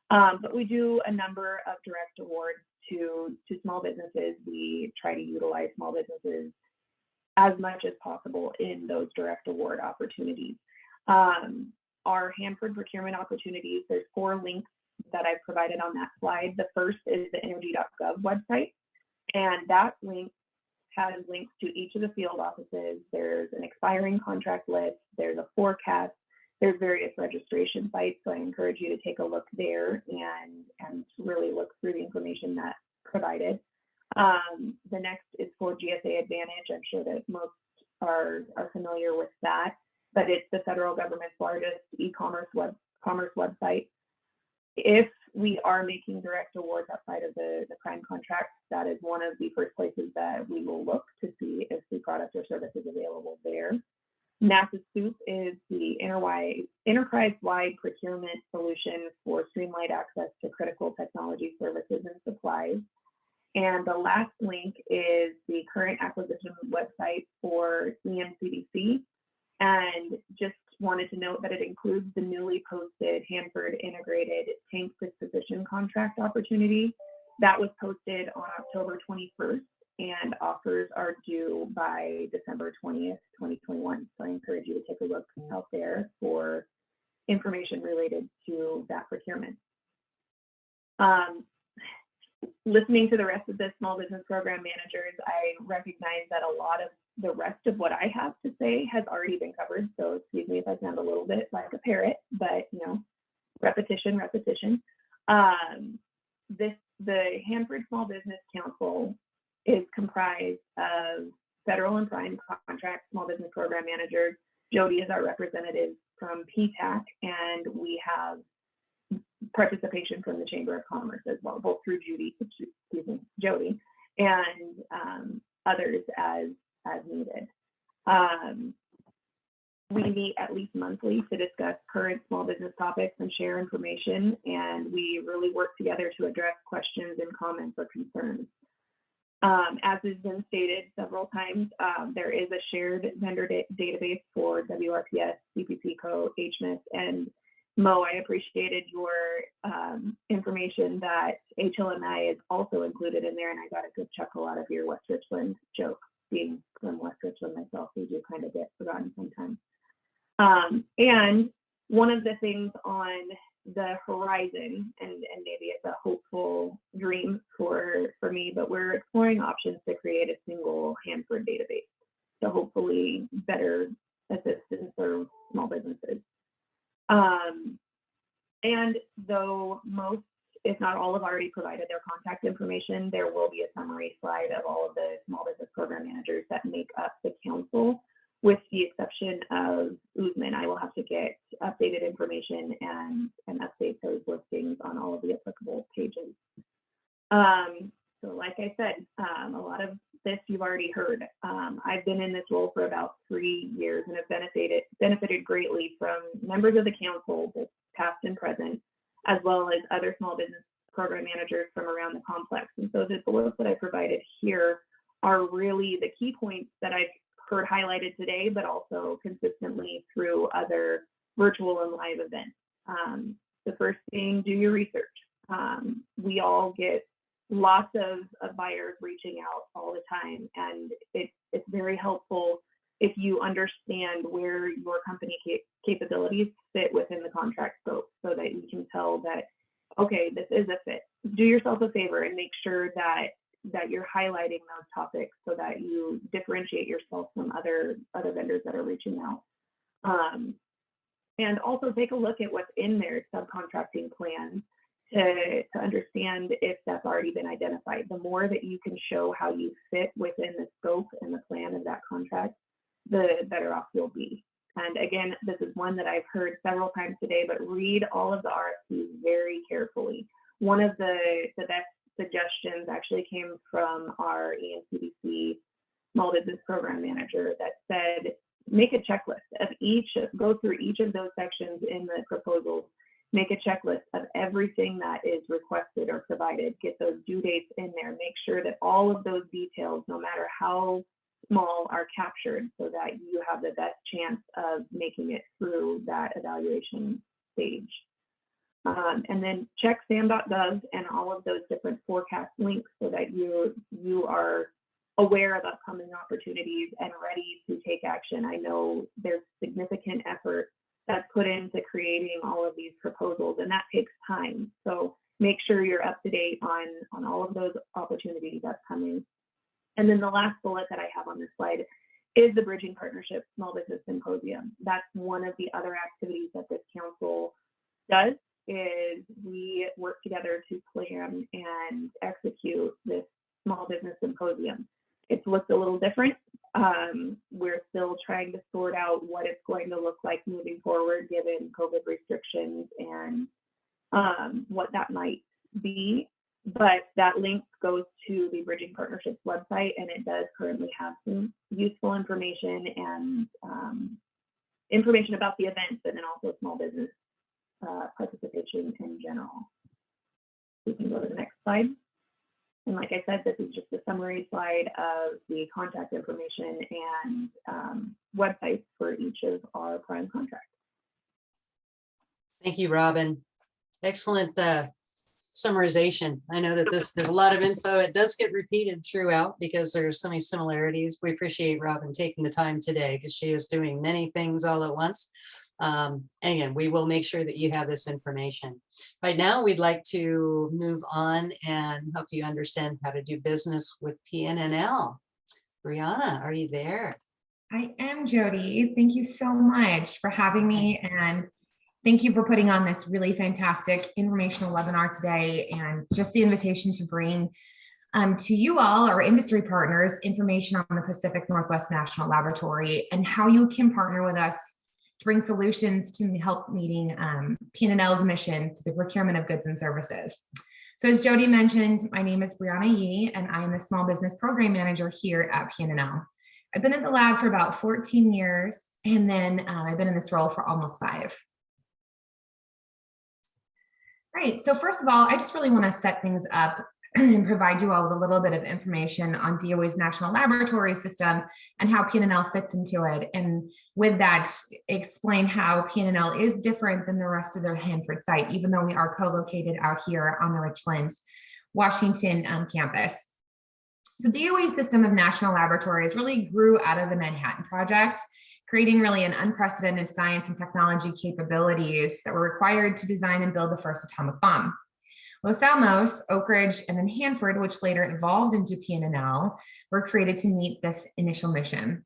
But we do a number of direct awards to small businesses. We try to utilize small businesses as much as possible in those direct award opportunities. Our Hanford procurement opportunities, there's 4 links that I've provided on that slide. The first is the energy.gov website, and that link has links to each of the field offices. There's an expiring contract list, there's a forecast, there's various registration sites, so I encourage you to take a look there and really look through the information that's provided. The next is for GSA Advantage. I'm sure that most are familiar with that, but it's the federal government's largest e-commerce website. If we are making direct awards outside of the prime contracts, that is one of the first places that we will look to see if the product or service is available there. NASA SOUP is the enterprise-wide procurement solution for streamlined access to critical technology services and supplies. And the last link is the current acquisition website for EMCDC. And just wanted to note that it includes the newly posted Hanford Integrated Tank Disposition Contract opportunity. That was posted on October 21st, and offers are due by December 20th, 2021. So I encourage you to take a look out there for information related to that procurement. Listening to the rest of the small business program managers, I recognize that a lot of the rest of what I have to say has already been covered. So excuse me if I sound a little bit like a parrot, but you know, repetition. The Hanford Small Business Council is comprised of federal and prime contract small business program managers. Jody is our representative from PTAC, and we have participation from the Chamber of Commerce as well, both through Jody, and others as needed. We meet at least monthly to discuss current small business topics and share information, and we really work together to address questions and comments or concerns. As has been stated several times, there is a shared vendor database for WRPS, CPCCo, HMIS, and Mo, I appreciated your information that HLMI is also included in there, and I got a good chuckle out of your West Richland joke. Being from West Richland myself, we do kind of get forgotten sometimes. And one of the things on the horizon, and maybe it's a hopeful dream for me, but we're exploring options to create a single Hanford database to hopefully better assist and serve small businesses. And though most, if not all, have already provided their contact information, there will be a summary slide of all of the small business program managers that make up the council, with the exception of Usman. I will have to get updated information and update those listings on all of the applicable pages. So like I said, a lot of this you've already heard. I've been in this role for about 3 years and have benefited greatly from members of the council, both past and present, as well as other small business program managers from around the complex. And so the bullets that I provided here are really the key points that I've heard highlighted today, but also consistently through other virtual and live events. The first thing, do your research. We all get lots of buyers reaching out all the time, and it's very helpful if you understand where your company capabilities fit within the contract scope, so that you can tell that, okay, this is a fit. Do yourself a favor and make sure that that you're highlighting those topics so that you differentiate yourself from other vendors that are reaching out. And also take a look at what's in their subcontracting plan to understand if that's already been identified. The more that you can show how you fit within the scope and the plan of that contract, the better off you'll be. And again, this is one that I've heard several times today, but read all of the RFPs very carefully. One of the best suggestions actually came from our ENCDC Small Business Program Manager that said, make a checklist of each, go through each of those sections in the proposals, make a checklist of everything that is requested or provided, get those due dates in there, make sure that all of those details, no matter how small, are captured so that you have the best chance of making it through that evaluation stage. And then check sam.gov and all of those different forecast links so that you are aware of upcoming opportunities and ready to take action. I know there's significant effort that's put into creating all of these proposals, and that takes time. So make sure you're up to date on all of those opportunities upcoming. And then the last bullet that I have on this slide is the Bridging Partnership Small Business Symposium. That's one of the other activities that this council does, is we work together to plan and execute this Small Business Symposium. It's looked a little different. We're still trying to sort out what it's going to look like moving forward, given COVID restrictions and what that might be. But that link goes to the Bridging Partnerships website, and it does currently have some useful information and information about the events, and then also small business participation in general. We can go to the next slide. And like I said, this is just a summary slide of the contact information and websites for each of our prime contracts. Thank you, Robin. Excellent summarization. I know that there's a lot of info. It does get repeated throughout because there's so many similarities. We appreciate Robin taking the time today because she is doing many things all at once. And again, we will make sure that you have this information. Right now, we'd like to move on and help you understand how to do business with PNNL. Brianna, are you there? I am, Jody. Thank you so much for having me, and thank you for putting on this really fantastic informational webinar today, and just the invitation to bring to you all, our industry partners, information on the Pacific Northwest National Laboratory and how you can partner with us to bring solutions to help meeting PNNL's mission to the procurement of goods and services. So as Jody mentioned, my name is Brianna Yee, and I am the Small Business Program Manager here at PNNL. I've been at the lab for about 14 years, and then I've been in this role for almost 5. Right, so first of all, I just really want to set things up and provide you all with a little bit of information on DOE's National Laboratory System and how PNNL fits into it. And with that, explain how PNNL is different than the rest of their Hanford site, even though we are co-located out here on the Richland, Washington campus. So DOE's system of national laboratories really grew out of the Manhattan Project, creating really an unprecedented science and technology capabilities that were required to design and build the first atomic bomb. Los Alamos, Oak Ridge, and then Hanford, which later evolved into PNNL, were created to meet this initial mission.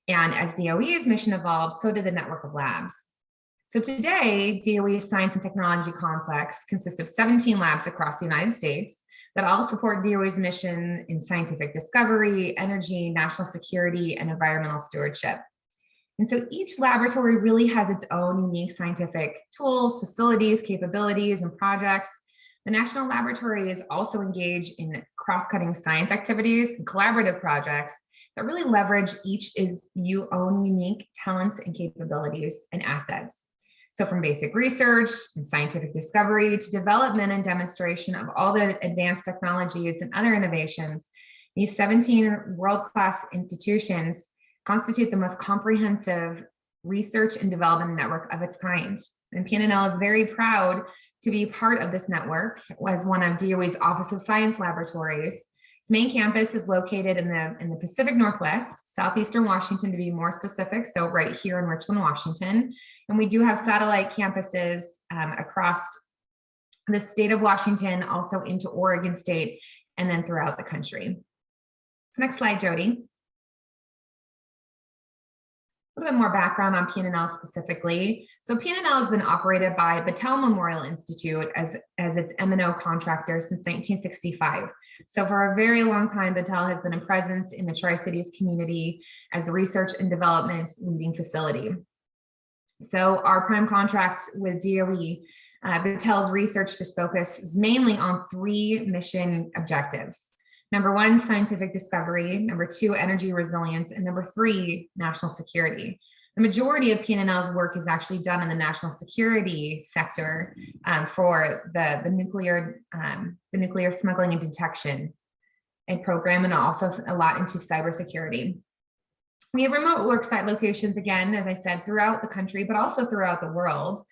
And as DOE's mission evolved, so did the network of labs. So today, DOE's Science and Technology Complex consists of 17 labs across the United States that all support DOE's mission in scientific discovery, energy, national security, and environmental stewardship. And so each laboratory really has its own unique scientific tools, facilities, capabilities, and projects. The National Laboratories also engage in cross-cutting science activities and collaborative projects that really leverage each own unique talents and capabilities and assets. So from basic research and scientific discovery to development and demonstration of all the advanced technologies and other innovations, these 17 world-class institutions constitute the most comprehensive research and development network of its kind. And PNNL is very proud to be part of this network as one of DOE's Office of Science laboratories. Its main campus is located in the Pacific Northwest, southeastern Washington to be more specific, so right here in Richland, Washington. And we do have satellite campuses across the state of Washington, also into Oregon State and then throughout the country. So next slide, Jody. A little bit more background on PNNL specifically. So PNNL has been operated by Bechtel Memorial Institute as its M&O contractor since 1965. So for a very long time, Bechtel has been a presence in the Tri-Cities community as a research and development leading facility. So our prime contract with DOE, Bechtel's research just focuses mainly on 3 mission objectives. Number 1, scientific discovery. Number 2, energy resilience. And number 3, national security. The majority of PNNL's work is actually done in the national security sector for the nuclear smuggling and detection and program, and also a lot into cybersecurity. We have remote work site locations, again, as I said, throughout the country, but also throughout the world.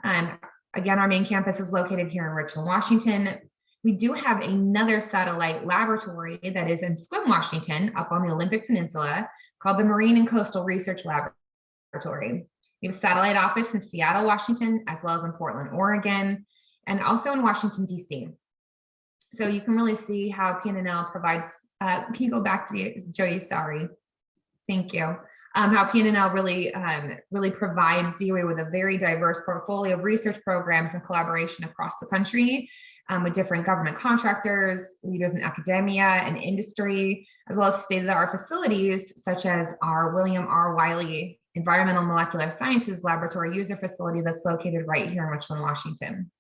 Again, our main campus is located here in Richland, Washington. We do have another satellite laboratory that is in Sequim, Washington, up on the Olympic Peninsula, called the Marine and Coastal Research Laboratory. We have a satellite office in Seattle, Washington, as well as in Portland, Oregon, and also in Washington, D.C. So you can really see how PNNL provides, can you go back to Jody, sorry. Thank you. How PNNL really provides DOE with a very diverse portfolio of research programs and collaboration across the country with different government contractors, leaders in academia and industry, as well as state-of-the-art facilities such as our William R. Wiley Environmental Molecular Sciences Laboratory user facility that's located right here in Richland, Washington,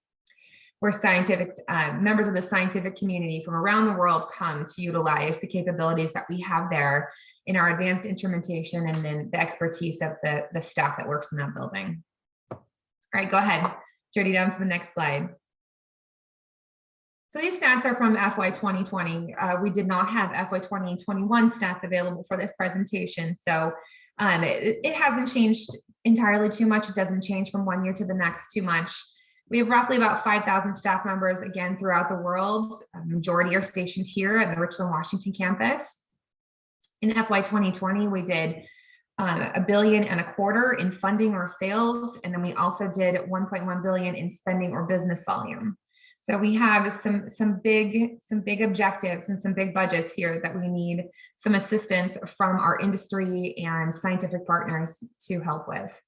where scientific members of the scientific community from around the world come to utilize the capabilities that we have there in our advanced instrumentation and then the expertise of the staff that works in that building. All right, go ahead, Jody, down to the next slide. So these stats are from FY 2020. We did not have FY 2021 stats available for this presentation. So it hasn't changed entirely too much. It doesn't change from one year to the next too much. We have roughly about 5,000 staff members, again, throughout the world. A majority are stationed here at the Richland, Washington campus. In FY 2020, we did $1.25 billion in funding or sales, and then we also did $1.1 billion in spending or business volume. So we have some big objectives and some big budgets here that we need some assistance from our industry and scientific partners to help with.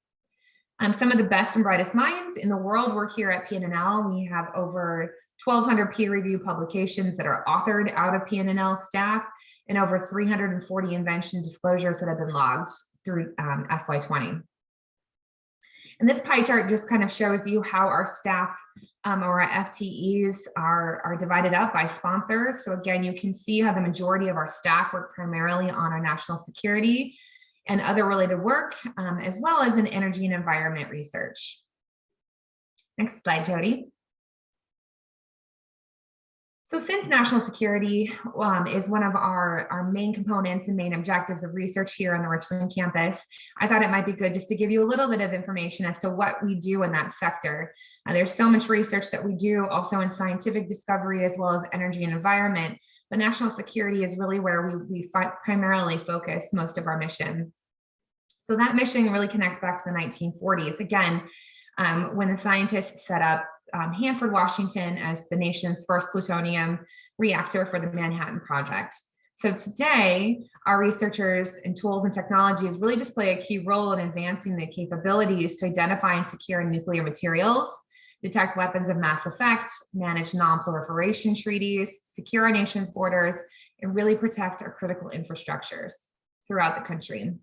Some of the best and brightest minds in the world work here at PNNL. We have over 1,200 peer-reviewed publications that are authored out of PNNL staff and over 340 invention disclosures that have been logged through FY 20. And this pie chart just kind of shows you how our staff or our FTEs are divided up by sponsors. So again, you can see how the majority of our staff work primarily on our national security and other related work, as well as in energy and environment research. Next slide, Jody. So since national security is one of our main components and main objectives of research here on the Richland campus, I thought it might be good just to give you a little bit of information as to what we do in that sector. There's so much research that we do also in scientific discovery as well as energy and environment, but national security is really where we primarily focus most of our mission. So that mission really connects back to the 1940s. Again, when the scientists set up Hanford, Washington as the nation's first plutonium reactor for the Manhattan Project. So today, our researchers and tools and technologies really just play a key role in advancing the capabilities to identify and secure nuclear materials, detect weapons of mass effect, manage non-proliferation treaties, secure our nation's borders, and really protect our critical infrastructures throughout the country.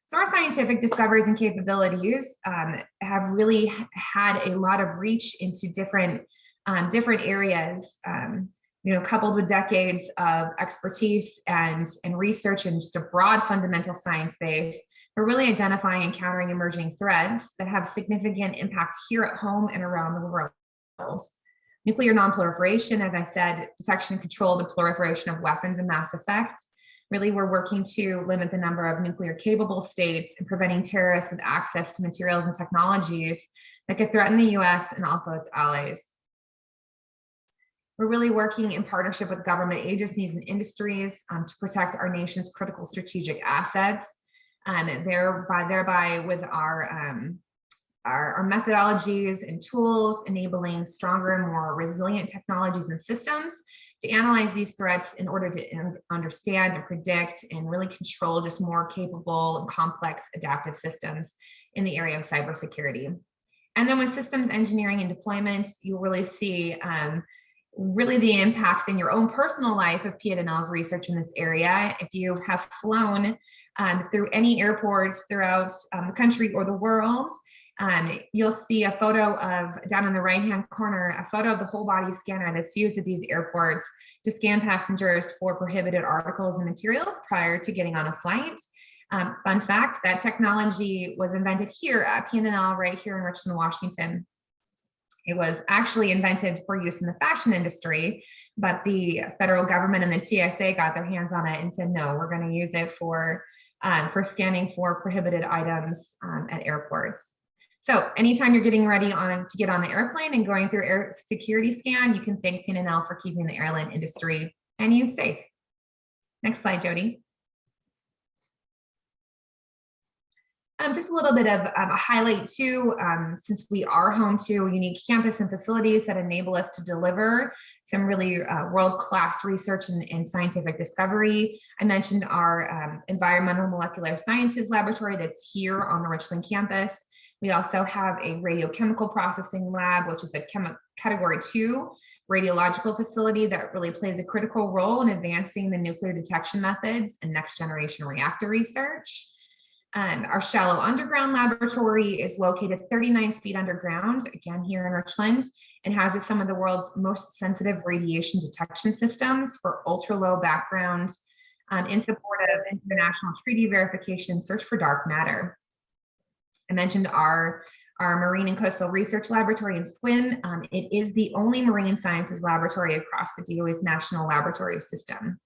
So our scientific discoveries and capabilities have really had a lot of reach into different areas, coupled with decades of expertise and research and just a broad fundamental science base. We're really identifying and countering emerging threats that have significant impact here at home and around the world. Nuclear non-proliferation, as I said, detection and control the proliferation of weapons of mass effect. Really, we're working to limit the number of nuclear capable states and preventing terrorists with access to materials and technologies that could threaten the US and also its allies. We're really working in partnership with government agencies and industries to protect our nation's critical strategic assets, and thereby with our our methodologies and tools, enabling stronger and more resilient technologies and systems to analyze these threats in order to understand and predict and really control just more capable and complex adaptive systems in the area of cybersecurity. And then with systems engineering and deployment, you'll really see really the impacts in your own personal life of PNNL's research in this area. If you have flown through any airports throughout the country or the world, you'll see a photo of, down in the right-hand corner, a photo of the whole body scanner that's used at these airports to scan passengers for prohibited articles and materials prior to getting on a flight. Fun fact, that technology was invented here at PNNL right here in Richland, Washington. It was actually invented for use in the fashion industry, but the federal government and the TSA got their hands on it and said, no, we're going to use it for scanning for prohibited items at airports. So anytime you're getting ready to get on the airplane and going through air security scan, you can thank PNNL for keeping the airline industry and you safe. Next slide, Jody. Just a little bit of a highlight too, since we are home to unique campus and facilities that enable us to deliver some really world-class research and scientific discovery. I mentioned our environmental molecular sciences laboratory that's here on the Richland campus. We also have a radiochemical processing lab, which is a category 2 radiological facility that really plays a critical role in advancing the nuclear detection methods and next generation reactor research. Our shallow underground laboratory is located 39 feet underground, again here in Richland, and houses some of the world's most sensitive radiation detection systems for ultra low background in support of international treaty verification search for dark matter. I mentioned our Marine and Coastal Research Laboratory in Swin. It is the only marine sciences laboratory across the DOE's national laboratory system.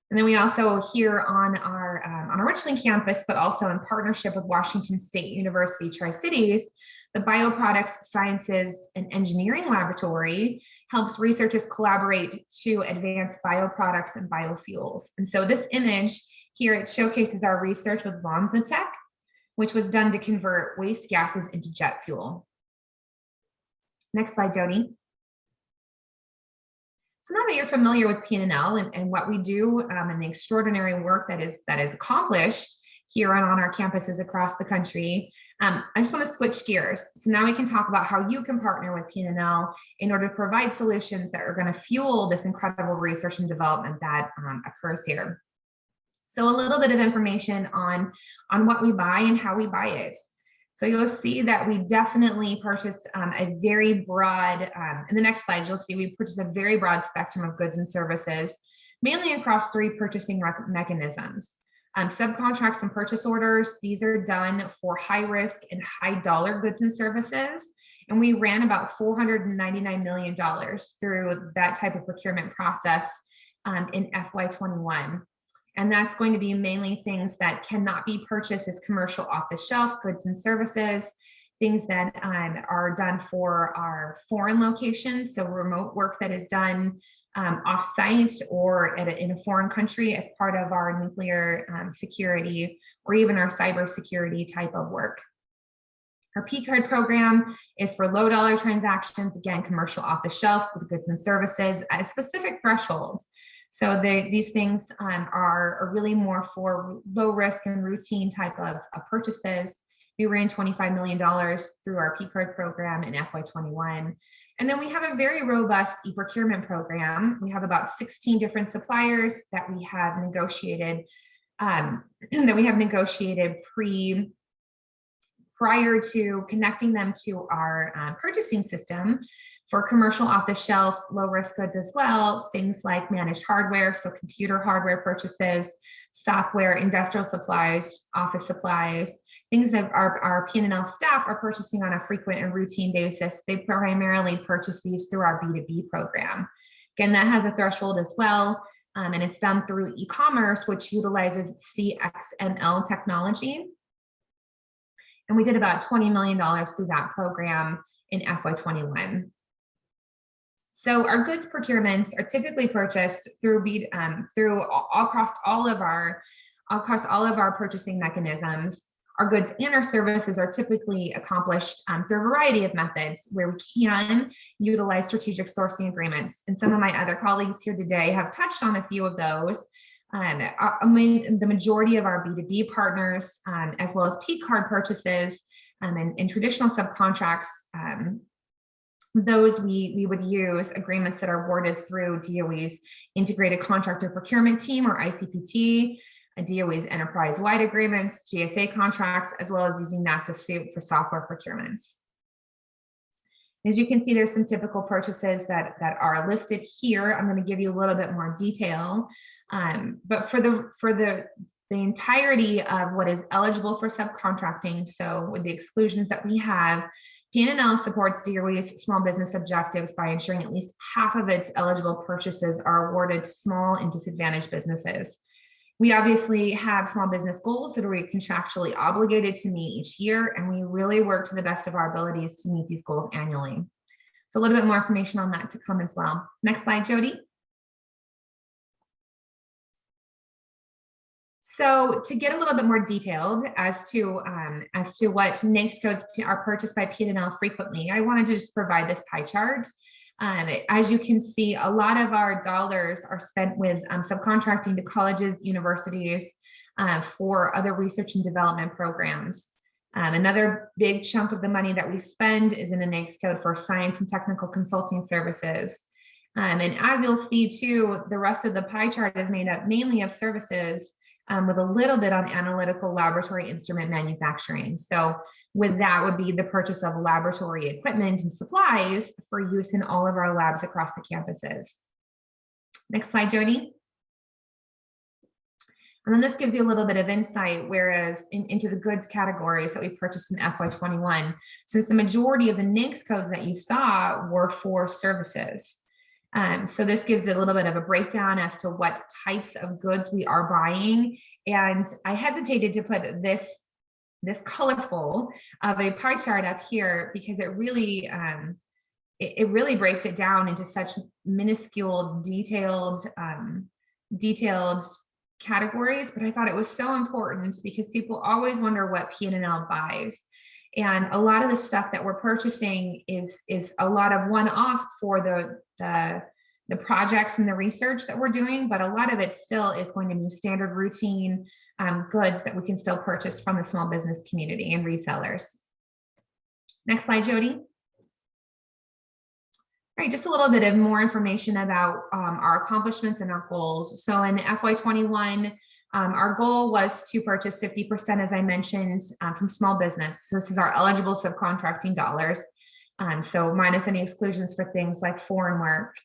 And then we also here on our Richland campus, but also in partnership with Washington State University Tri-Cities, the Bioproducts Sciences and Engineering Laboratory helps researchers collaborate to advance bioproducts and biofuels. And so this image here, it showcases our research with LanzaTech, which was done to convert waste gases into jet fuel. Next slide, Jody. So now that you're familiar with PNNL and what we do and the extraordinary work that is accomplished here on our campuses across the country, I just want to switch gears. So now we can talk about how you can partner with PNNL in order to provide solutions that are going to fuel this incredible research and development that occurs here. So a little bit of information on what we buy and how we buy it. So you'll see that we definitely purchase a very broad, in the next slides, you'll see we purchase a very broad spectrum of goods and services, mainly across 3 purchasing mechanisms. Subcontracts and purchase orders, these are done for high risk and high dollar goods and services. And we ran about $499 million through that type of procurement process in FY21. And that's going to be mainly things that cannot be purchased as commercial off-the-shelf goods and services, things that are done for our foreign locations, so remote work that is done off-site or in a foreign country as part of our nuclear security or even our cybersecurity type of work. Our P-card program is for low dollar transactions, again, commercial off-the-shelf with goods and services at specific thresholds. So these things are really more for low risk and routine type of purchases. We ran $25 million through our P-card program in FY21. And then we have a very robust e-procurement program. We have about 16 different suppliers that we have negotiated prior to connecting them to our purchasing system for commercial off-the-shelf, low-risk goods as well, things like managed hardware, so computer hardware purchases, software, industrial supplies, office supplies, things that our PNNL staff are purchasing on a frequent and routine basis. They primarily purchase these through our B2B program. Again, that has a threshold as well, and it's done through e-commerce, which utilizes CXML technology. And we did about $20 million through that program in FY21. So our goods procurements are typically purchased through across all of our purchasing mechanisms. Our goods and our services are typically accomplished through a variety of methods where we can utilize strategic sourcing agreements. And some of my other colleagues here today have touched on a few of those. The majority of our B2B partners, as well as P card purchases and traditional subcontracts, those we would use agreements that are awarded through DOE's Integrated Contractor Procurement Team, or ICPT, DOE's enterprise-wide agreements, GSA contracts, as well as using NASA SUIT for software procurements. As you can see, there's some typical purchases that are listed here. I'm going to give you a little bit more detail, but for the entirety of what is eligible for subcontracting, so with the exclusions that we have, PNNL supports DOE's small business objectives by ensuring at least half of its eligible purchases are awarded to small and disadvantaged businesses. We obviously have small business goals that we're contractually obligated to meet each year, and we really work to the best of our abilities to meet these goals annually. So a little bit more information on that to come as well. Next slide, Jody. So to get a little bit more detailed as to what NAICS codes are purchased by PNNL frequently, I wanted to just provide this pie chart. As you can see, a lot of our dollars are spent with subcontracting to colleges, universities, for other research and development programs. Another big chunk of the money that we spend is in the NAICS code for science and technical consulting services. And as you'll see too, the rest of the pie chart is made up mainly of services, with a little bit on analytical laboratory instrument manufacturing. So with that would be the purchase of laboratory equipment and supplies for use in all of our labs across the campuses. Next slide, Jody. And then this gives you a little bit of insight, whereas into the goods categories that we purchased in FY21, since the majority of the NAICS codes that you saw were for services. So this gives a little bit of a breakdown as to what types of goods we are buying. And I hesitated to put this colorful of a pie chart up here because it really breaks it down into such minuscule, detailed categories. But I thought it was so important because people always wonder what PNNL buys. And a lot of the stuff that we're purchasing is a lot of one-off for the projects and the research that we're doing, but a lot of it still is going to be standard routine goods that we can still purchase from the small business community and resellers. Next slide, Jody. All right, just a little bit of more information about our accomplishments and our goals. So in FY21, our goal was to purchase 50%, as I mentioned, from small business. So this is our eligible subcontracting dollars. So minus any exclusions for things like foreign work.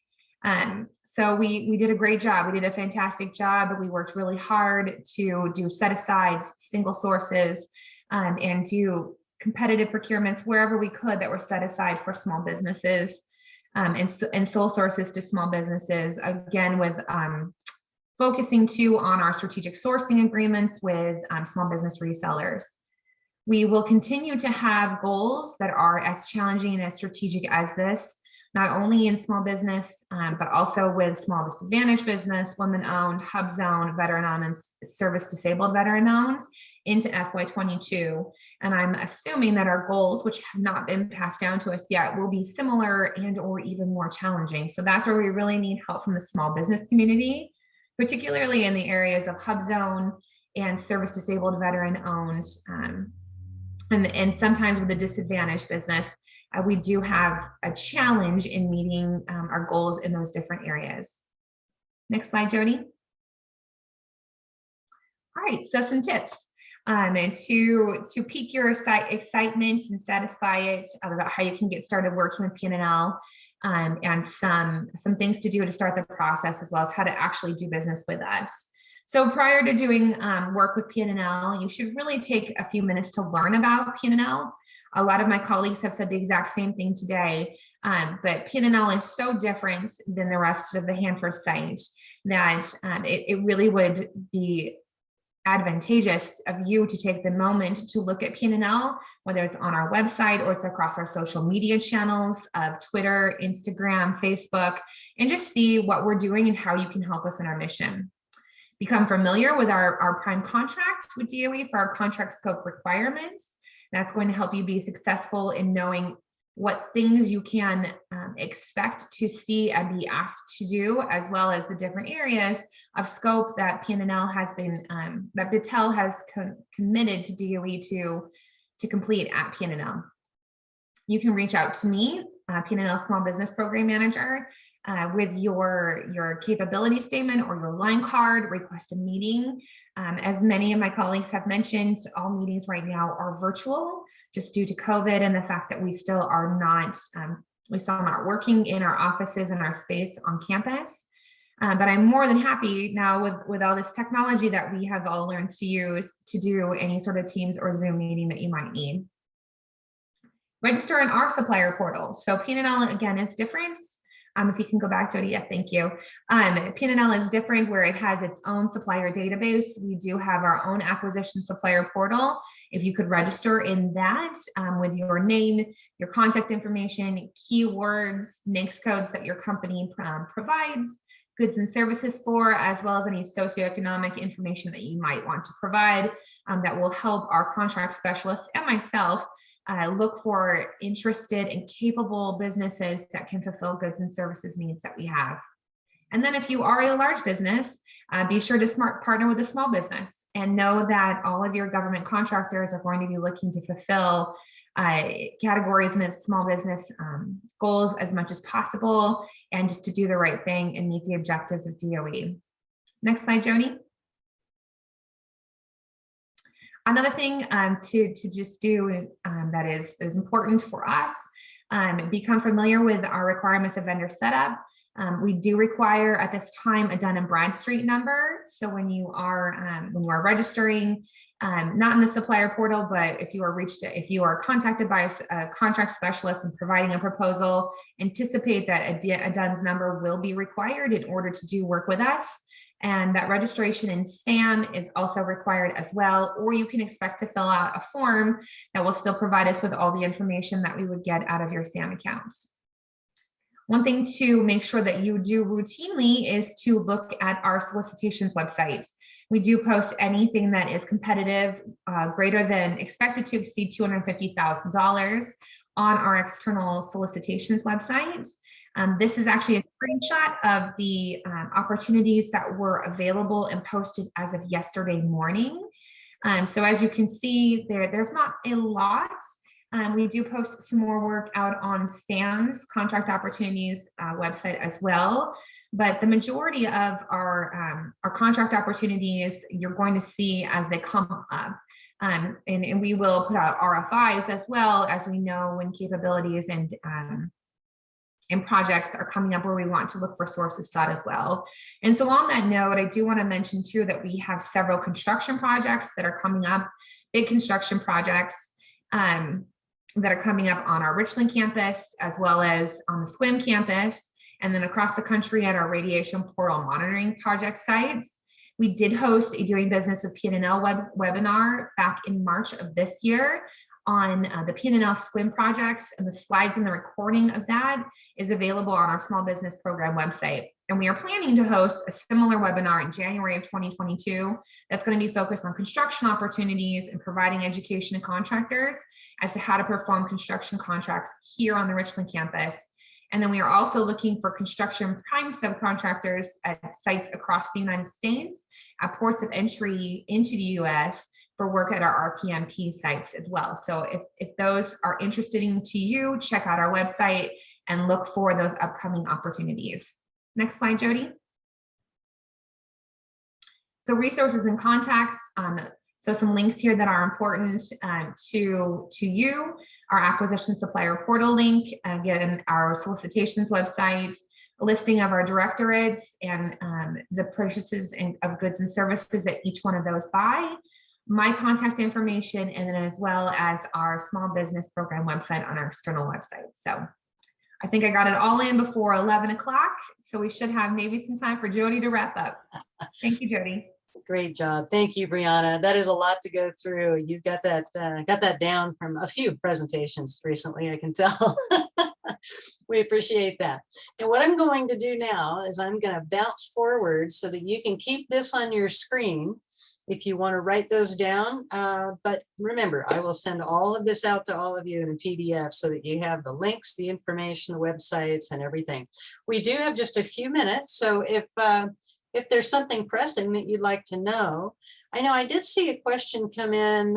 So we did a great job. We did a fantastic job, but we worked really hard to do set-asides, single sources, and do competitive procurements wherever we could that were set aside for small businesses, and sole sources to small businesses, again, with focusing too on our strategic sourcing agreements with small business resellers. We will continue to have goals that are as challenging and as strategic as this, not only in small business, but also with small disadvantaged business, women-owned, hub zone, veteran-owned, and service-disabled veteran-owned into FY22. And I'm assuming that our goals, which have not been passed down to us yet, will be similar and or even more challenging. So that's where we really need help from the small business community, particularly in the areas of hub zone and service-disabled veteran-owned, and sometimes with the disadvantaged business. We do have a challenge in meeting our goals in those different areas. Next slide, Jody. All right, so some tips and to pique your excitement and satisfy it about how you can get started working with PNNL, and some things to do to start the process, as well as how to actually do business with us. So prior to doing work with PNNL, you should really take a few minutes to learn about PNNL. A lot of my colleagues have said the exact same thing today, but PNNL is so different than the rest of the Hanford site that it really would be advantageous of you to take the moment to look at PNNL, whether it's on our website or it's across our social media channels of Twitter, Instagram, Facebook, and just see what we're doing and how you can help us in our mission. become familiar with our prime contract with DOE for our contract scope requirements. That's going to help you be successful in knowing what things you can expect to see and be asked to do, as well as the different areas of scope that PNNL has been, that Bechtel has committed to DOE to complete at PNNL. You can reach out to me, PNNL Small Business Program Manager, with your capability statement or your line card, request a meeting. As many of my colleagues have mentioned, all meetings right now are virtual just due to COVID and the fact that we still are not, working in our offices and our space on campus. But I'm more than happy now with all this technology that we have all learned to use to do any sort of Teams or Zoom meeting that you might need. Register in our supplier portal. So PNNL again is different. If you can go back, Jody, yeah, thank you. PNNL is different where it has its own supplier database. We do have our own acquisition supplier portal. If you could register in that with your name, your contact information, keywords, NAICS codes that your company provides, goods and services for, as well as any socioeconomic information that you might want to provide that will help our contract specialists and myself look for interested and capable businesses that can fulfill goods and services needs that we have. And then if you are a large business, be sure to partner with a small business and know that all of your government contractors are going to be looking to fulfill categories in its small business goals as much as possible, and just to do the right thing and meet the objectives of DOE. Next slide, Joni. Another thing to just do that is important for us, become familiar with our requirements of vendor setup. We do require at this time a Dun & Bradstreet number. So when you are registering, not in the supplier portal, but if you are contacted by a contract specialist and providing a proposal, anticipate that a DUNS number will be required in order to do work with us. And that registration in SAM is also required as well, or you can expect to fill out a form that will still provide us with all the information that we would get out of your SAM accounts. One thing to make sure that you do routinely is to look at our solicitations website. We do post anything that is competitive, greater than expected to exceed $250,000 on our external solicitations website. This is actually a screenshot of the opportunities that were available and posted as of yesterday morning. So as you can see, there's not a lot. We do post some more work out on SAM's contract opportunities website as well. But the majority of our contract opportunities you're going to see as they come up. And we will put out RFIs as well, as we know when capabilities and projects are coming up where we want to look for sources sought as well. And so on that note, I do want to mention too that we have several construction projects that are coming up, big construction projects that are coming up on our Richland campus, as well as on the SWIM campus, and then across the country at our radiation portal monitoring project sites. We did host a Doing Business with PNNL webinar back in March of this year on the PNNL SWIM projects, and the slides and the recording of that is available on our small business program website. And we are planning to host a similar webinar in January of 2022 that's going to be focused on construction opportunities and providing education to contractors as to how to perform construction contracts here on the Richland campus. And then we are also looking for construction prime subcontractors at sites across the United States, at ports of entry into the US, for work at our RPMP sites as well. So if those are interesting to you, check out our website and look for those upcoming opportunities. Next slide, Jody. So resources and contacts. So some links here that are important to you. Our acquisition supplier portal link, again, our solicitations website, a listing of our directorates and the purchases of goods and services that each one of those buy, my contact information, and then as well as our small business program website on our external website. So I think I got it all in before 11 o'clock. So we should have maybe some time for Jody to wrap up. Thank you, Jody. Great job. Thank you, Brianna. That is a lot to go through. You got that down from a few presentations recently, I can tell. We appreciate that. And what I'm going to do now is I'm going to bounce forward so that you can keep this on your screen if you want to write those down. But remember, I will send all of this out to all of you in a PDF so that you have the links, the information, the websites, and everything. We do have just a few minutes, so if there's something pressing that you'd like to know, I know I did see a question come in.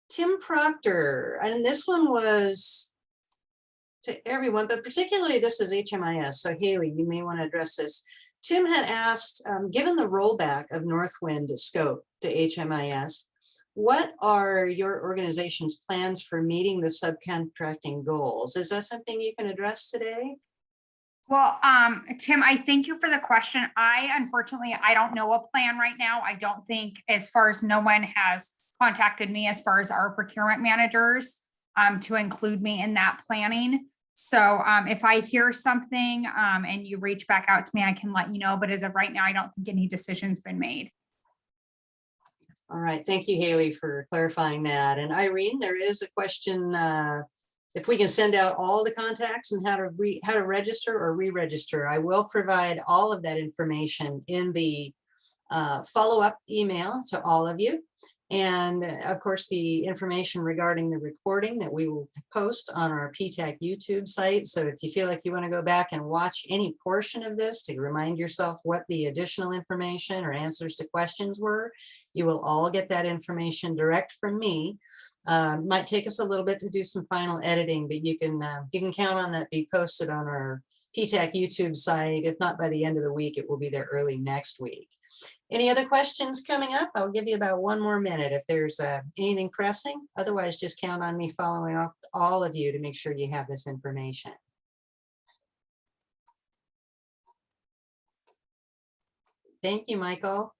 Tim Proctor, and this one was to everyone, but particularly this is HMIS. So Haley, you may want to address this. Tim had asked, given the rollback of Northwind scope to HMIS, what are your organization's plans for meeting the subcontracting goals? Is that something you can address today? Well, Tim, I thank you for the question. Unfortunately, I don't know a plan right now. I don't think, as far as no one has contacted me as far as our procurement managers to include me in that planning. So if I hear something and you reach back out to me, I can let you know. But as of right now, I don't think any decision's been made. All right. Thank you, Haley, for clarifying that. And Irene, there is a question if we can send out all the contacts and how to register or re-register. I will provide all of that information in the follow-up email to all of you. And of course, the information regarding the recording that we will post on our PTAC YouTube site. So if you feel like you want to go back and watch any portion of this to remind yourself what the additional information or answers to questions were, you will all get that information direct from me. Might take us a little bit to do some final editing, but you can count on that be posted on our PTAC YouTube site. If not by the end of the week, it will be there early next week. Any other questions coming up? I'll give you about one more minute if there's anything pressing. Otherwise, just count on me following up all of you to make sure you have this information. Thank you, Michael.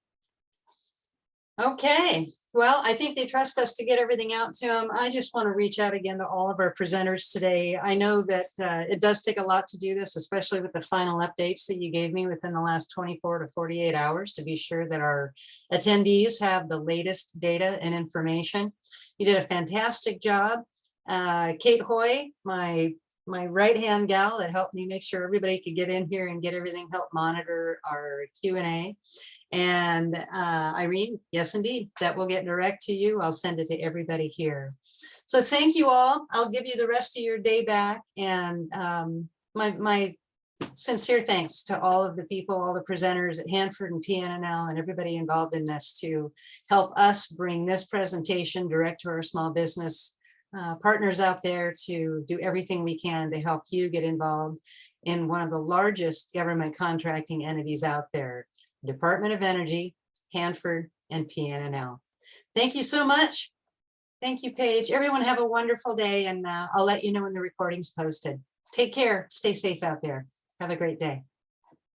Okay, well, I think they trust us to get everything out to them. I just want to reach out again to all of our presenters today. I know that it does take a lot to do this, especially with the final updates that you gave me within the last 24 to 48 hours to be sure that our attendees have the latest data and information. You did a fantastic job. Kate Hoy, my right-hand gal that helped me make sure everybody could get in here and get everything, help monitor our Q&A. And Irene, yes, indeed, that will get direct to you. I'll send it to everybody here. So thank you all. I'll give you the rest of your day back. And my sincere thanks to all of the people, all the presenters at Hanford and PNNL and everybody involved in this to help us bring this presentation direct to our small business partners out there to do everything we can to help you get involved in one of the largest government contracting entities out there, Department of Energy, Hanford, and PNNL. Thank you so much. Thank you, Paige. Everyone have a wonderful day, and I'll let you know when the recording's posted. Take care. Stay safe out there. Have a great day.